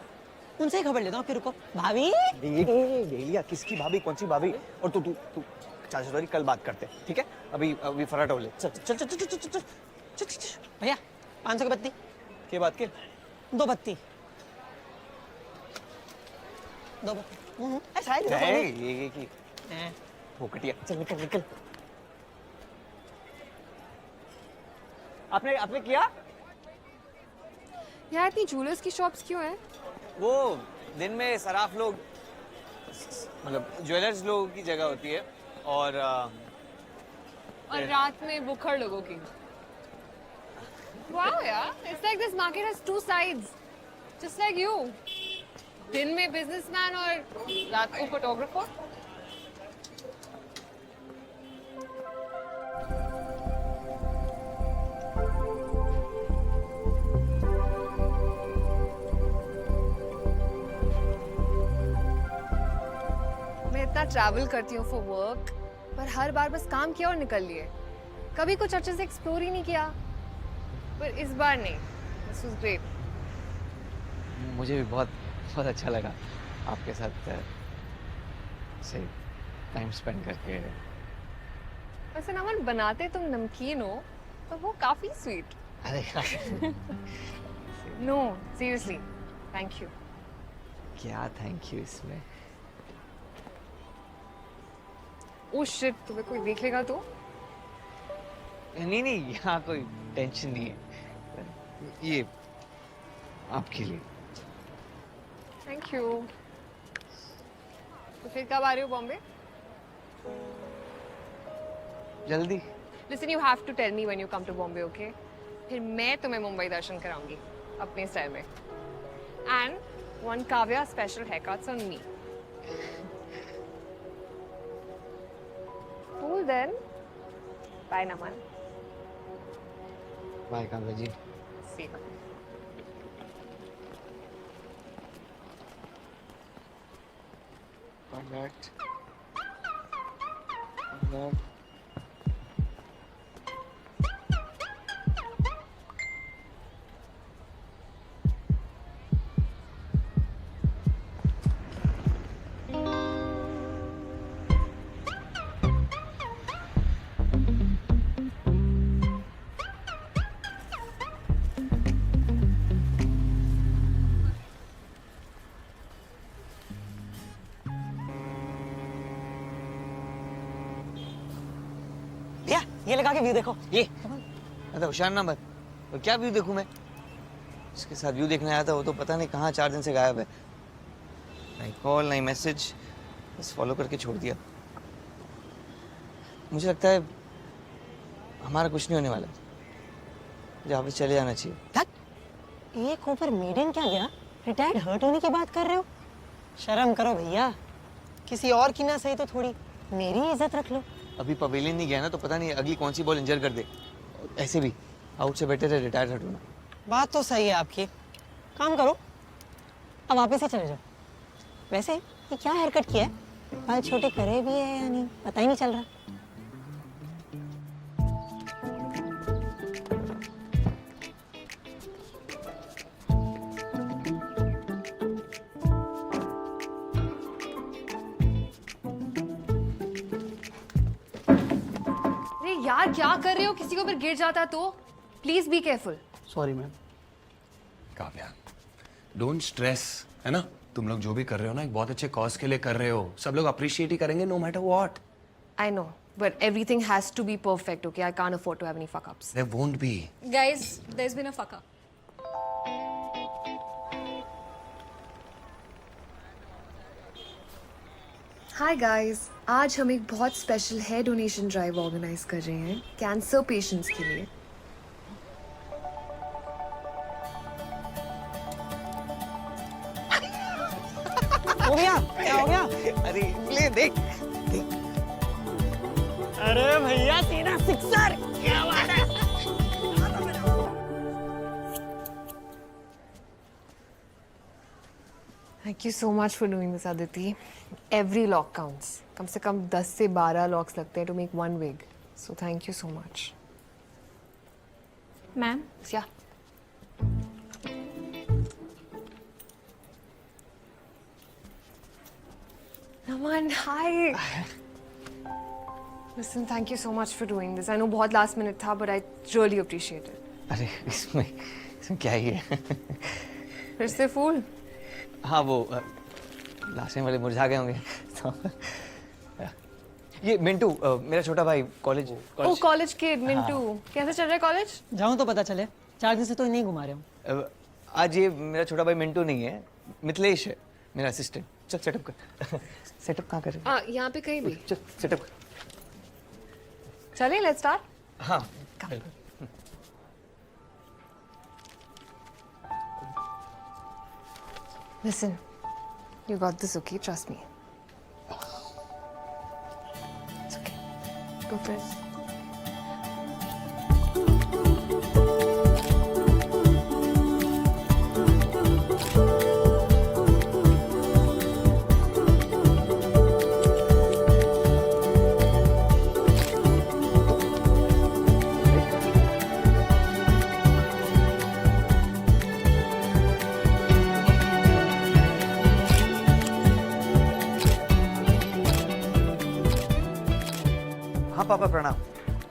उनसे ही खबर लेता हूँ। फिर रुको भाभी। डेलिया किसकी भाभी, कौन सी भाभी? और तू तू तू चाचा सॉरी कल बात करते हैं, ठीक है? अभी फराटा बोले। चल चल चल चल चल चल भैया 500 की बत्ती। के बात के 2 बत्ती। 2 बत्ती। ऐसा है ये की फोकटिया। चल निकल निकल। आपने किया? यहाँ इतनी ज्वेलर्स की शॉप्स क्यों हैं? वो दिन में सराफ लोग, मतलब ज्वेलर्स लोगों की जगह होती है, और रात में बुखड़ लोगों की। Wow, yeah. It's like this market has 2 sides, just like you. दिन में बिजनेसमैन और रात को फोटोग्राफर। मैं इतना ट्रैवल करती हूँ फॉर वर्क, पर हर बार बस काम किया और निकल लिए, कभी कुछ अच्छे से एक्सप्लोर ही नहीं किया। पर इस बार नहीं, दिस वाज ग्रेट। मुझे भी बहुत बहुत अच्छा लगा आपके साथ से टाइम स्पेंड करके। वैसे नमन, बनाते तुम नमकीन हो तो वो काफी स्वीट। अरे नो सीरियसली, थैंक यू। क्या थैंक यू इसमें? ओह शिट, तुम्हें कोई देख लेगा तो? नहीं नहीं, यहाँ कोई टेंशन नहीं है, ये आपके लिए। Thank you. तो फिर कब आ रहे हो बॉम्बे? जल्दी। Listen, you have to tell me when you come to Bombay, okay? फिर मैं तुम्हें मुंबई दर्शन कराऊंगी अपने स्टाइल में। And 1 Kavya special hair cuts on me. Cool then. Bye, Naman. Bye Kavya ji. See you. Contact. भैया ये लगा के व्यू देखो। ये अरे होशियार ना मत, और क्या व्यू देखूं मैं? इसके साथ व्यू देखने आया था, वो तो पता नहीं कहाँ 4 दिन से गायब है। नहीं कॉल नहीं मैसेज, बस फॉलो करके छोड़ दिया। मुझे लगता है हमारा कुछ नहीं होने वाला, मुझे वापस चले जाना चाहिए। एक ऊपर मेडन क्या गया, रिटायर्ड हर्ट होने की बात कर रहे हो? शर्म करो भैया, किसी और की ना सही तो थोड़ी मेरी इज्जत रख लो। अभी पवेलियन नहीं गया ना, तो पता नहीं अगली कौन सी बॉल इंजर कर दे। ऐसे भी आउट से बेटर है रिटायर्ड हट होना। बात तो सही है आपकी, काम करो अब वापस ही चले जाओ। वैसे ये क्या हेयर कट किया है, बाल छोटे करे भी है या नहीं पता ही नहीं चल रहा। अरे यार क्या कर रहे हो? किसी के ऊपर गिर जाता तो? Please be careful. Sorry ma'am. Kavya, don't stress, है ना? तुम लोग जो भी कर रहे हो ना, एक बहुत अच्छे कॉज के लिए कर रहे हो। सब लोग अप्रिशिएट ही करेंगे no matter what. I know, but everything has to be perfect, okay? I can't afford to have any fuck ups. There won't be. Guys, there's been a fuck up. Hi guys, आज हम एक बहुत special hair donation drive organise कर रहे हैं cancer patients के लिए। हो गया? क्या हो गया? अरे ले देख। अरे भैया सीधा सिक्सर, क्या बात है? Thank you so much for doing this, Aditi. Every lock counts. कम से कम 10 से 12 locks लगते हैं to make one wig. So thank you so much. Ma'am? Yeah. Naman, hi. Listen, thank you so much for doing this. I know बहुत last minute था, but I really appreciate it. अरे इसमें क्या ही है? फिर से फूल? हाँ वो लास्ट वाले मुरझा गए होंगे तो ये मिंटू मेरा छोटा भाई कॉलेज ओ कॉलेज किड मिंटू, कैसे चल रहा है कॉलेज? जाऊं तो पता चले, 4 दिन से तो नहीं घुमा रहे हूँ। आज ये मेरा छोटा भाई मिंटू नहीं है, मिथिलेश है मेरा असिस्टेंट। चल सेटअप कर। सेटअप कहाँ करें? यहाँ पे कहीं भी। चल सेटअप कर। चलिए लेट्स स्टार्ट। हाँ Listen, you got this, okay? Trust me. It's okay. Go first. हाँ पापा प्रणाम।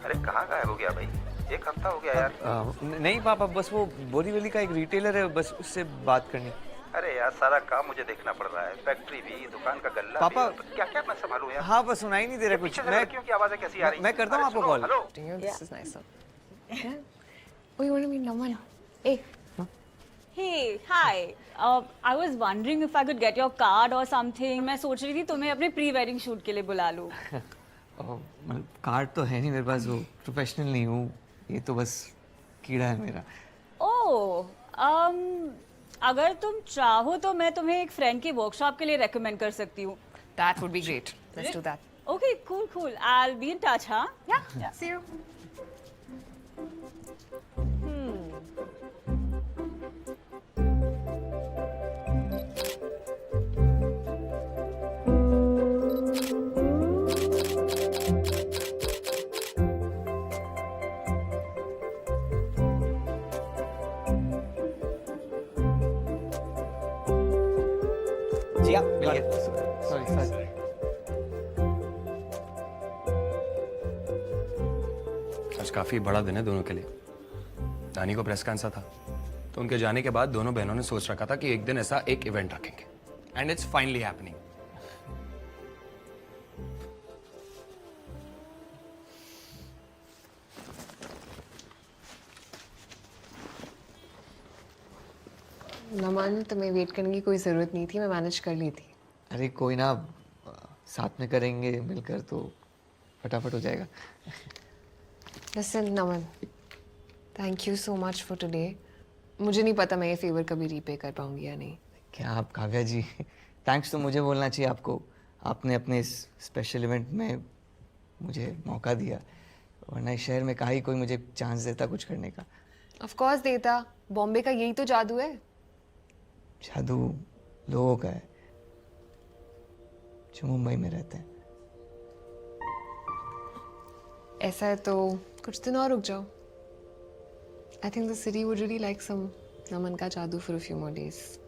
अरे कहाँ गायब हो गया भाई? एक हफ्ता हो गया यार। नहीं पापा, बस वो बोरीवली का एक रिटेलर है, बस उससे बात करनी। अरे यार सारा काम मुझे देखना पड़ रहा है, फैक्ट्री भी, दुकान का गल्ला पापा भी, क्या क्या मैं संभालूं यार। हाँ बस सुनाई नहीं दे रहा कुछ। मैं क्यों की आवाजें कैसी आ रही? मैं करता हूँ आपको call. Hello This is nice. Oh, you want to meet Naman? Hey. Hey, hi. I was wondering if I could get your card or something. मैं सोच रही थी तुम्हें अपने प्री वेडिंग शूट के लिए बुला लूं। मतलब कार्ड तो है नहीं मेरे पास, वो प्रोफेशनल नहीं हूँ, ये तो बस कीड़ा है मेरा। अगर तुम चाहो तो मैं तुम्हें एक फ्रेंड की वर्कशॉप के लिए रेकमेंड कर सकती हूँ। That would be great. Let's do that. Okay, cool. I'll be in touch, huh? Yeah. See you. जी आप मिल गए। सॉरी। आज काफी बड़ा दिन है दोनों के लिए। नानी को ब्रेस्ट कैंसर था, तो उनके जाने के बाद दोनों बहनों ने सोच रखा था कि एक दिन ऐसा एक इवेंट रखेंगे, एंड इट्स फाइनली हैपनिंग। नमन, तुम्हें वेट करने की कोई ज़रूरत नहीं थी, मैं मैनेज कर ली थी। अरे कोई ना, साथ में करेंगे मिलकर तो फटाफट हो जाएगा। Listen, Naman, thank you so much for today. मुझे नहीं पता मैं ये फेवर कभी रीपे कर पाऊंगी या नहीं। क्या आप काव्या जी, थैंक्स तो मुझे बोलना चाहिए आपको। आपने अपने इस स्पेशल इवेंट में मुझे मौका दिया, वरना इस शहर में कहाँ ही कोई मुझे चांस देता कुछ करने का। ऑफ कोर्स देता, बॉम्बे का यही तो जादू है। जादू लोगों का है जो मुंबई में रहते हैं। ऐसा है तो कुछ दिन और रुक जाओ। I think the city would really like some Naman का जादू for a few more days.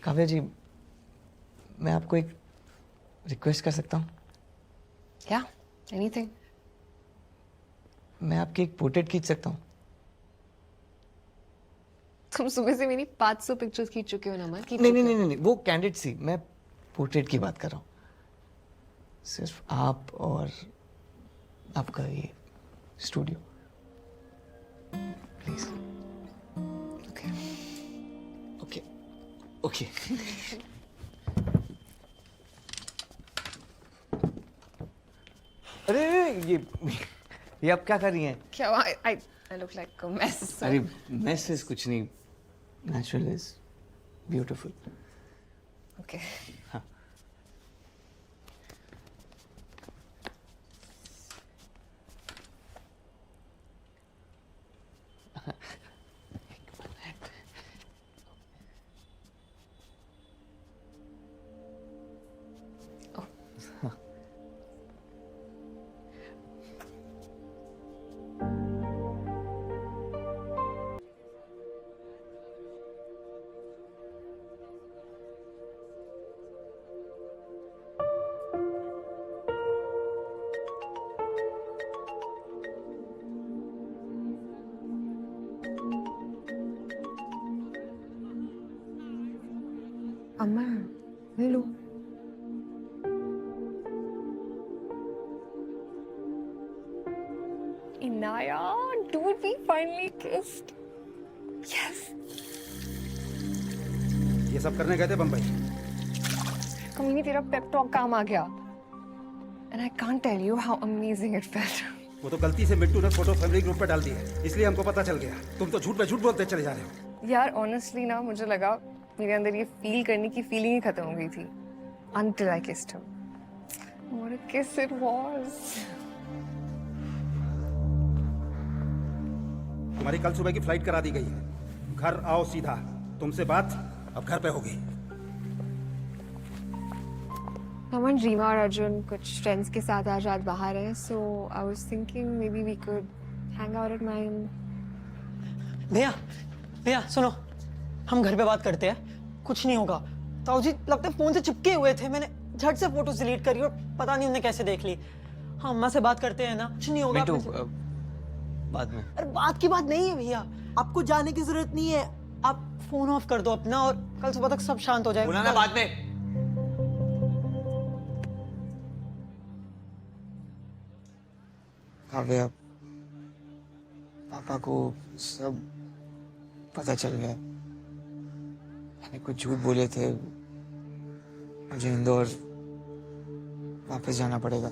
Kavya ji, मैं आपको एक रिक्वेस्ट कर सकता हूँ? या एनीथिंग। मैं आपकी एक पोर्ट्रेट खींच सकता हूँ? तुम सुबह से मेरी 500 पिक्चर्स खींच चुके हो नमन। नहीं, वो कैंडिड सी, मैं पोर्ट्रेट की बात कर रहा हूँ। सिर्फ आप और आपका ये स्टूडियो, प्लीज। ओके। ओके। अरे ये आप क्या कर रही हैं? क्या I look like a mess. अरे मैसेज कुछ नहीं, नेचुरल इज ब्यूटीफुल। Okay. हाँ। अम्मा ले लो। Inaya, dude, we finally kissed. Yes. ये सब करने गए थे बम्बई? कमीनी तेरा पेप टॉक काम आ गया। And I can't tell you how amazing it felt. वो तो गलती से मिट्टू ने फोटो फैमिली ग्रुप पे डाल दी है, इसलिए हमको पता चल गया। तुम तो झूठ पे झूठ बोलते चले जा रहे हो। यार honestly ना मुझे लगा मेरे अंदर ये फील करने की फीलिंग ही खत्म हो गई थी। Until I kissed him. What a kiss it was. तुम्हारी कल सुबह की फ्लाइट करा दी गई है। घर आओ सीधा। तुमसे बात अब घर पे होगी। Aman, Reema और अर्जुन कुछ फ्रेंड्स के साथ आज रात बाहर हैं, so I was thinking maybe we could hang out at mine. भैया भैया सुनो, हम घर पे बात करते हैं, कुछ नहीं होगा। ताऊ जी लगता है फोन से चिपके हुए थे, मैंने झट से फोटो डिलीट करी और पता नहीं उन्हें कैसे देख ली। हाँ अम्मा से बात करते हैं ना, कुछ नहीं होगा। बाद में। अरे बात की बात नहीं है भैया, आपको जाने की जरूरत नहीं है। आप फोन ऑफ कर दो अपना और कल सुबह तक सब शांत हो जाएगा। बुलाना बाद में। काव्या, पापा को सब पता चल गया। मैंने कुछ झूठ बोले थे, मुझे इंदौर वापस जाना पड़ेगा।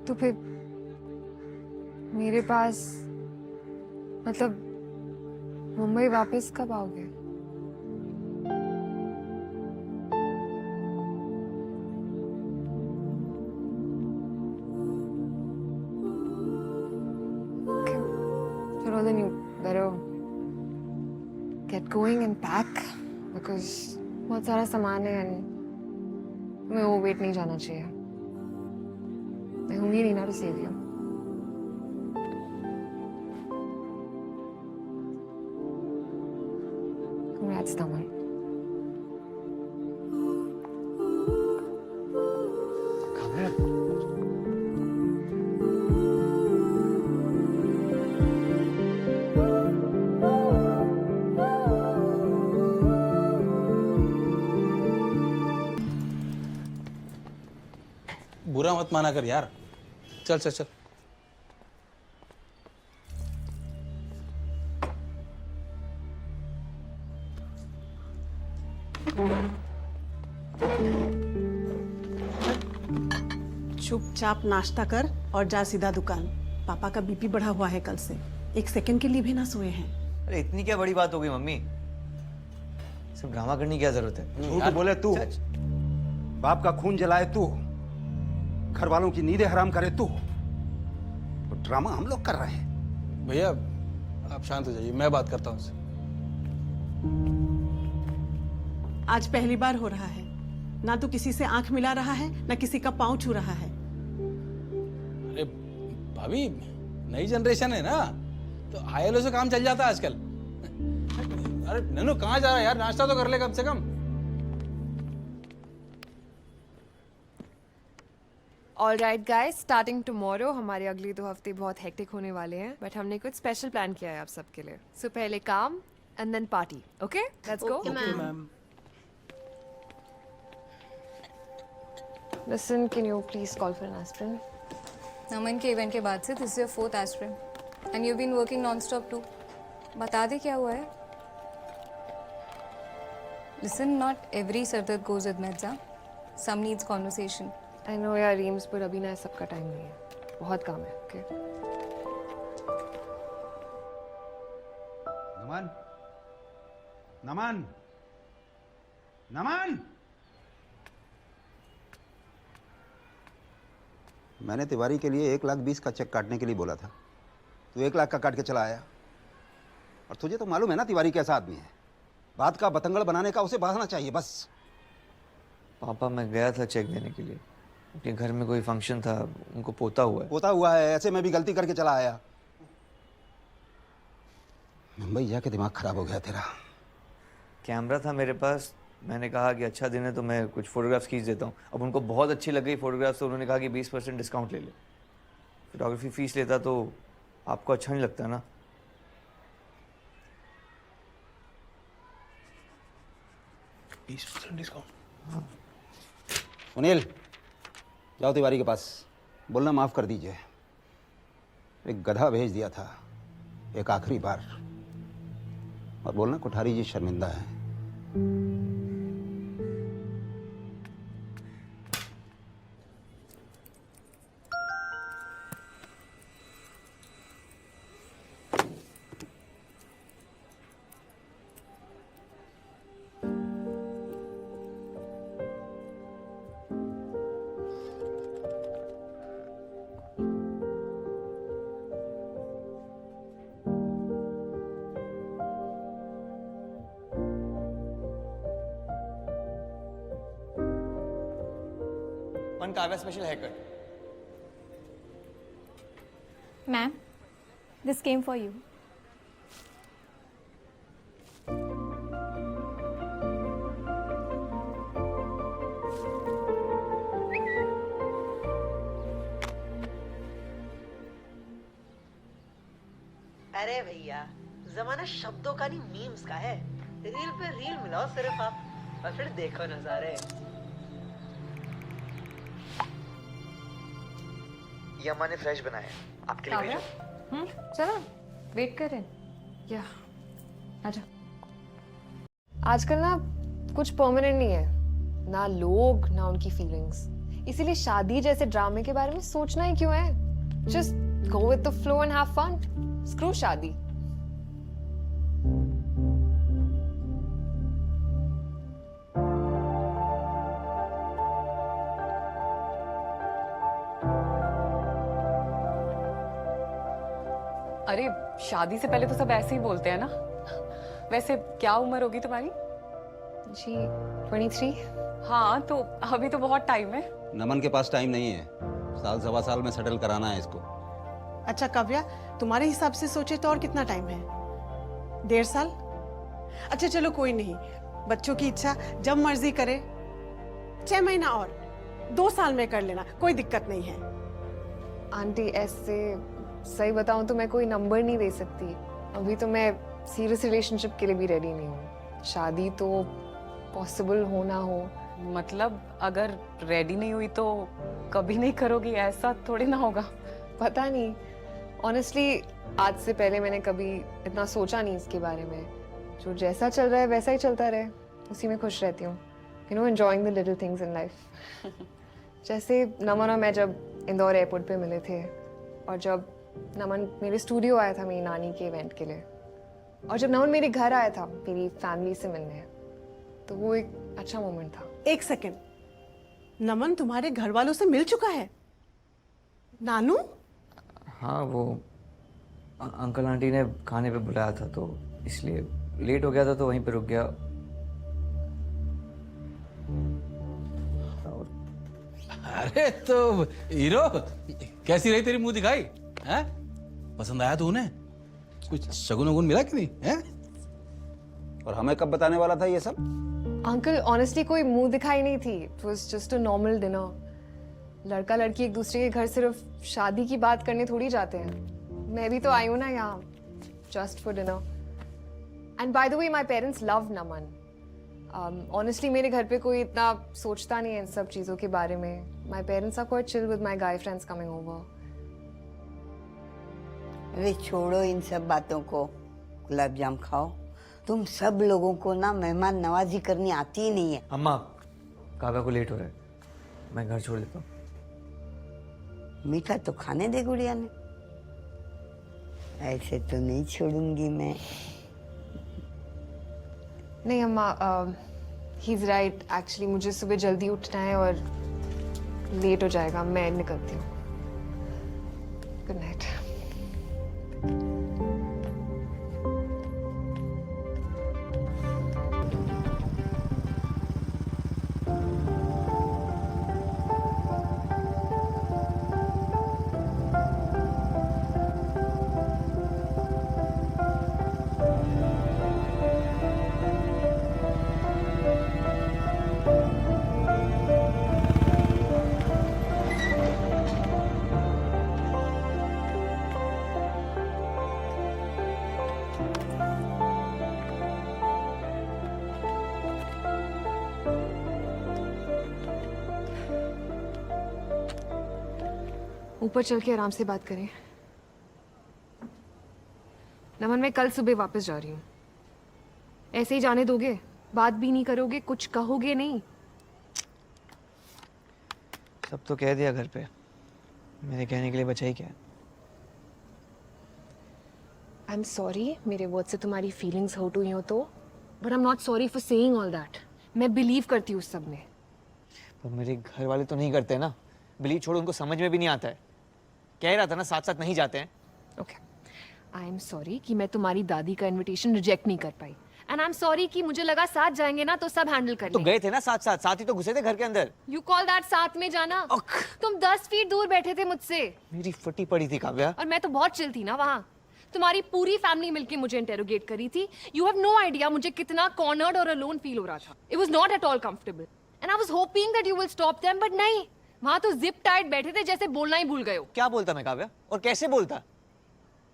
तो फिर मेरे पास मतलब मुंबई वापस कब आओगे? Then you better get going and pack because बहुत सारा सामान है and तुम्हें वो वेट नहीं जाना चाहिए। मैं होंगी नहीं ना to save you. Congrats, Taman. बुरा मत माना कर यार। चल चल चल। चुपचाप नाश्ता कर और जा सीधा दुकान। पापा का बीपी बढ़ा हुआ है कल से, एक सेकंड के लिए भी ना सोए हैं। अरे इतनी क्या बड़ी बात हो गई मम्मी? सब ड्रामा करने की क्या जरूरत है? झूठ बोले तू, बाप का खून जलाए तू, घर वालों की नींदें हराम करे तू, तो ड्रामा हम लोग कर रहे हैं। भैया आप शांत हो जाइए, मैं बात करता हूँ उससे। आज पहली बार हो रहा है, ना तो किसी से आंख मिला रहा है ना किसी का पांव छू रहा है। अरे भाभी नई जनरेशन है ना, तो आईएलओ से काम चल जाता है आजकल। अरे नन्नू कहाँ जा रहा है यार, नाश्ता तो कर ले कम से कम। Alright guys, starting tomorrow हमारे अगले 2 हफ्ते बहुत हेक्टिक होने वाले हैं, बट हमने कुछ स्पेशल प्लान किया है आप सबके लिए। So पहले काम and then party, okay? Let's go. Okay, ma'am. Listen, can you please call for an aspirin? नमन के इवेंट के बाद से this is your 4th aspirant and you been working non stop too. बता दे क्या हुआ है। लिसन, नॉट एवरी सरदर्द goes with meds, some needs conversation. I know यार रीम्स, पर अभी ना सबका टाइम नहीं है, बहुत काम है। ओके नमन, नमन, नमन। मैंने तिवारी के लिए 1,20,000 का चेक काटने के लिए बोला था। तू 1 लाख का काट के चला आया। और तुझे तो मालूम है ना तिवारी कैसा आदमी है। बात का बतंगड़ बनाने का उसे बढ़ाना चाहिए बस। पापा मैं गया था चेक देने के लिए, उनके घर में कोई फंक्शन था, उनको पोता हुआ है। पोता हुआ है, ऐसे में भी गलती करके चला आया। मुंबई जाके दिमाग खराब हो गया तेरा। कैमरा था मेरे पास, मैंने कहा कि अच्छा दिन है तो मैं कुछ फ़ोटोग्राफ्स खींच देता हूँ। अब उनको बहुत अच्छी लग गई फ़ोटोग्राफ्स, तो उन्होंने कहा कि 20% डिस्काउंट ले ले। फोटोग्राफी फ़ीस लेता तो आपको अच्छा नहीं लगता ना। सुनील, जाओ तिवारी के पास, बोलना माफ़ कर दीजिए। एक गधा भेज दिया था, एक आखिरी बार। और बोलना कोठारी जी शर्मिंदा है। One Kavya special haircut. Ma'am, this came for you. अरे भैया, जमाना शब्दों का नहीं मीम्स का है। रील पे रील मिलाओ सिर्फ आप, और फिर देखो नजारे। ये अम्मा ने फ्रेश बनाया है, आपके लिए भेजो। चलो वेट कर रहे हैं। या आजा। आजकल ना कुछ परमानेंट नहीं है, ना लोग ना उनकी फीलिंग्स। इसीलिए शादी जैसे ड्रामे के बारे में सोचना ही क्यों है। Just go with the flow and have fun. Screw शादी। अरे शादी से पहले तो सब ऐसे ही बोलते हैं ना। वैसे क्या उम्र होगी तुम्हारी? जी 23। हाँ तो अभी तो बहुत टाइम है। नमन के पास टाइम नहीं है, 1.5 साल में सेटल कराना है इसको। अच्छा काव्या, तुम्हारे हिसाब से सोचे तो और कितना टाइम है? 1.5 साल? अच्छा चलो कोई नहीं, बच्चों की इच्छा जब मर्जी करे। 6 महीना और 2 साल में कर लेना, कोई दिक्कत नहीं है। आंटी ऐसे सही बताऊं तो मैं कोई नंबर नहीं दे सकती। अभी तो मैं सीरियस रिलेशनशिप के लिए भी रेडी नहीं हूँ। शादी तो पॉसिबल हो ना हो। मतलब अगर रेडी नहीं हुई तो कभी नहीं करोगी, ऐसा थोड़ी ना होगा। पता नहीं, ऑनेस्टली आज से पहले मैंने कभी इतना सोचा नहीं इसके बारे में। जो जैसा चल रहा है वैसा ही चलता रहे, उसी में खुश रहती हूँ। You know, enjoying the little things in life. जैसे नमन और मैं जब इंदौर एयरपोर्ट पे मिले थे, और जब नमन मेरे स्टूडियो आया था मेरी नानी के इवेंट के लिए, और जब नमन मेरे घर आया था मेरी फैमिली से मिलने, तो वो एक अच्छा मोमेंट था। एक सेकंड, नमन तुम्हारे घर वालों से मिल चुका है? नानू? हाँ, वो अंकल आंटी ने खाने पे बुलाया था, तो इसलिए लेट हो गया था, तो वहीं पे रुक गया। अरे तो हीरो, कैसी रही तेरी मुंह दिखाई? हैं? पसंद आया तो उन्हें? कुछ शगुन वगुन मिला कि नहीं? हैं? और हमें कब बताने वाला था ये सब? अंकल ऑनेस्टली कोई मुंह दिखाई नहीं थी। It was just a normal dinner. लड़का लड़की एक दूसरे के घर सिर्फ शादी की बात करने थोड़ी जाते हैं। मैं भी तो आई हूँ ना यहाँ just for dinner. And by the way my parents love Naman. Honestly मेरे घर पे कोई इतना सोचता नहीं है इन सब चीज़ों के बारे में। My parents are quite chill with my guy friends coming over. अरे छोड़ो इन सब बातों को, गुलाब जाम खाओ। तुम सब लोगों को ना मेहमान नवाजी करनी आती ही नहीं है। अम्मा, काव्या को लेट हो रहा है, मैं घर छोड़ देता हूँ। मीठा तो खाने दे गुड़िया ने, ऐसे तो नहीं छोड़ूंगी मैं। नहीं अम्मा, ही इज राइट। एक्चुअली मुझे सुबह जल्दी उठना है और लेट हो जाएगा। मैं निकलती हूँ। Good night. ऊपर चल के आराम से बात करें। नमन, मैं कल सुबह वापस जा रही हूँ। ऐसे ही जाने दोगे? बात भी नहीं करोगे? कुछ कहोगे नहीं? सब तो कह दिया घर पे, मेरे कहने के लिए बचा ही क्या है? आई एम सॉरी मेरे वर्ड से तुम्हारी फीलिंग्स हर्ट हुई हो तो, but I am not sorry for saying all that. मैं बिलीव करती हूँ उस सब में। पर मेरे घर वाले तो नहीं करते ना। बिलीव छोड़ो, उनको समझ में भी नहीं आता है। कह रहा था ना, साथ साथ नहीं जाते हैं। ओके, आई एम सॉरी कि मैं तुम्हारी दादी का इनविटेशन रिजेक्ट नहीं कर पाई। एंड आई एम सॉरी कि मुझे लगा साथ जाएंगे ना तो सब हैंडल कर तो गए थे ना साथ साथ, साथ ही तो घुसे थे घर के अंदर। यू कॉल दैट साथ में जाना? तुम 10 फीट दूर बैठे थे मुझसे। मेरी फटी पड़ी थी काव्या। और मैं तो बहुत चिल थी ना वहाँ। तुम्हारी पूरी फैमिली मिलके मुझे इंटेरोगेट करी थी। यू हैव नो आइडिया मुझे कितना कॉर्नर्ड और अलोन फील हो रहा था। It was not at all comfortable and I was hoping that you will stop them, but नहीं, वहां तो जिप टाइट बैठे थे जैसे बोलना ही भूल गए हो। क्या बोलता मैं काव्या, और कैसे बोलता?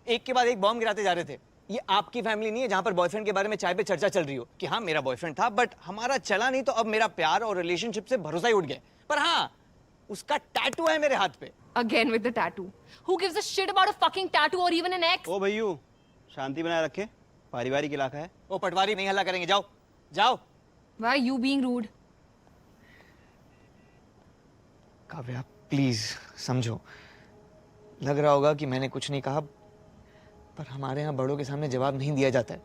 एक के बाद एक बॉम्ब गिराते जा रहे थे। ये आपकी फैमिली नहीं है जहां पर बॉयफ्रेंड के बारे में चाय पे चर्चा चल रही हो कि हाँ मेरा बॉयफ्रेंड था बट हमारा चला नहीं, तो अब मेरा प्यार और रिलेशनशिप से भरोसा ही उठ गया। पर हाँ, उसका टैटू है मेरे हाथ पे। Again with the tattoo. Who gives a shit about a fucking tattoo or even an ex? ओ भैयू, शांति बनाए रखे, पारिवारिक इलाका है। ओ पटवारी, नहीं हल्ला करेंगे, जाओ जाओ। Why you being rude? Kavya please समझो। लग रहा होगा कि मैंने कुछ नहीं कहा, पर हमारे यहाँ बड़ों के सामने जवाब नहीं दिया जाता है।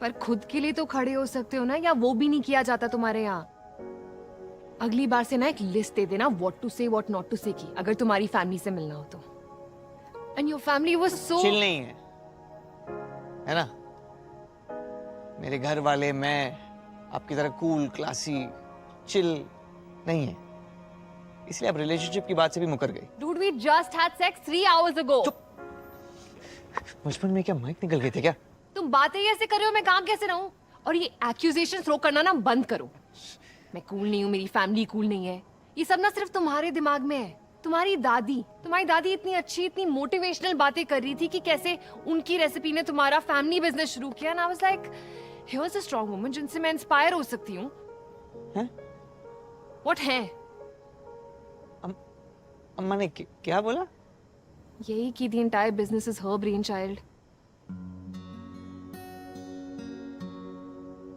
पर खुद के लिए तो खड़े हो सकते हो ना, या वो भी नहीं किया जाता तुम्हारे यहाँ? अगली बार से ना एक लिस्ट दे देना, व्हाट टू से व्हाट नॉट टू से की, अगर तुम्हारी फैमिली से मिलना हो तो। And your family was so chill नहीं है ना? मेरे घर वाले, मैं आपकी तरह कूल क्लासी चिल नहीं है, इसलिए आप रिलेशनशिप की बात से भी मुकर गई। Dude, we just had sex 3 hours ago. बचपन में क्या माइक निकल गए थे क्या? तुम बातें ही ऐसे कर रहे हो, मैं काम कैसे रहूं? और ये एक्यूजेशन थ्रो करना ना बंद करो। मैं कूल नहीं हूँ, मेरी फैमिली कूल नहीं है, ये सब ना सिर्फ तुम्हारे दिमाग में है। तुम्हारी दादी इतनी अच्छी, इतनी मोटिवेशनल बातें कर रही थी कि कैसे उनकी रेसिपी ने तुम्हारा फैमिली बिजनेस शुरू किया। And I was like, here is a strong woman जिनसे मैं इंस्पायर हो सकती हूँ। व्हाट है? अम्मा ने क्या बोला? यही कि the entire business is her brainchild.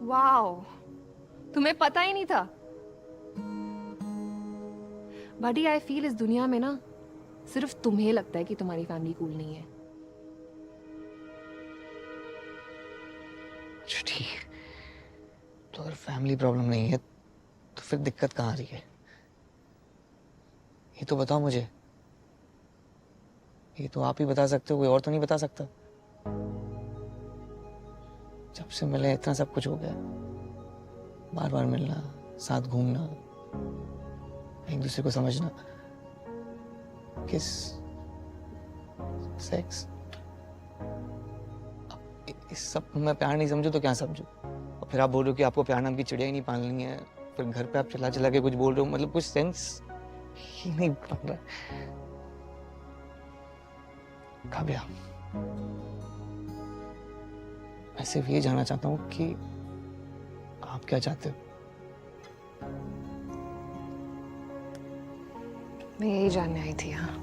Wow, तुम्हें पता ही नहीं था? बड़ी आई फील इस दुनिया में ना सिर्फ तुम्हें लगता है कि तुम्हारी फैमिली कूल नहीं है। ठीक, तो अगर फैमिली प्रॉब्लम नहीं है तो फिर दिक्कत कहाँ आ रही है? ये तो बताओ मुझे। ये तो आप ही बता सकते हो, कोई और तो नहीं बता सकता। जब से मिले इतना सब कुछ हो गया, बार बार मिलना, साथ घूमना, एक दूसरे को समझना, किस, सेक्स। इस सब मैं प्यार नहीं समझू तो क्या समझू? और फिर आप बोल रहे हो कि आपको प्यार नाम की चिड़िया ही नहीं पालनी है, फिर घर पे आप चला चला के कुछ बोल रहे हो, मतलब कुछ सेंस ही नहीं बन रहा। काव्या, मैं सिर्फ ये जानना चाहता हूँ कि आप क्या चाहते हो? मैं यही जानने आई थी। हाँ,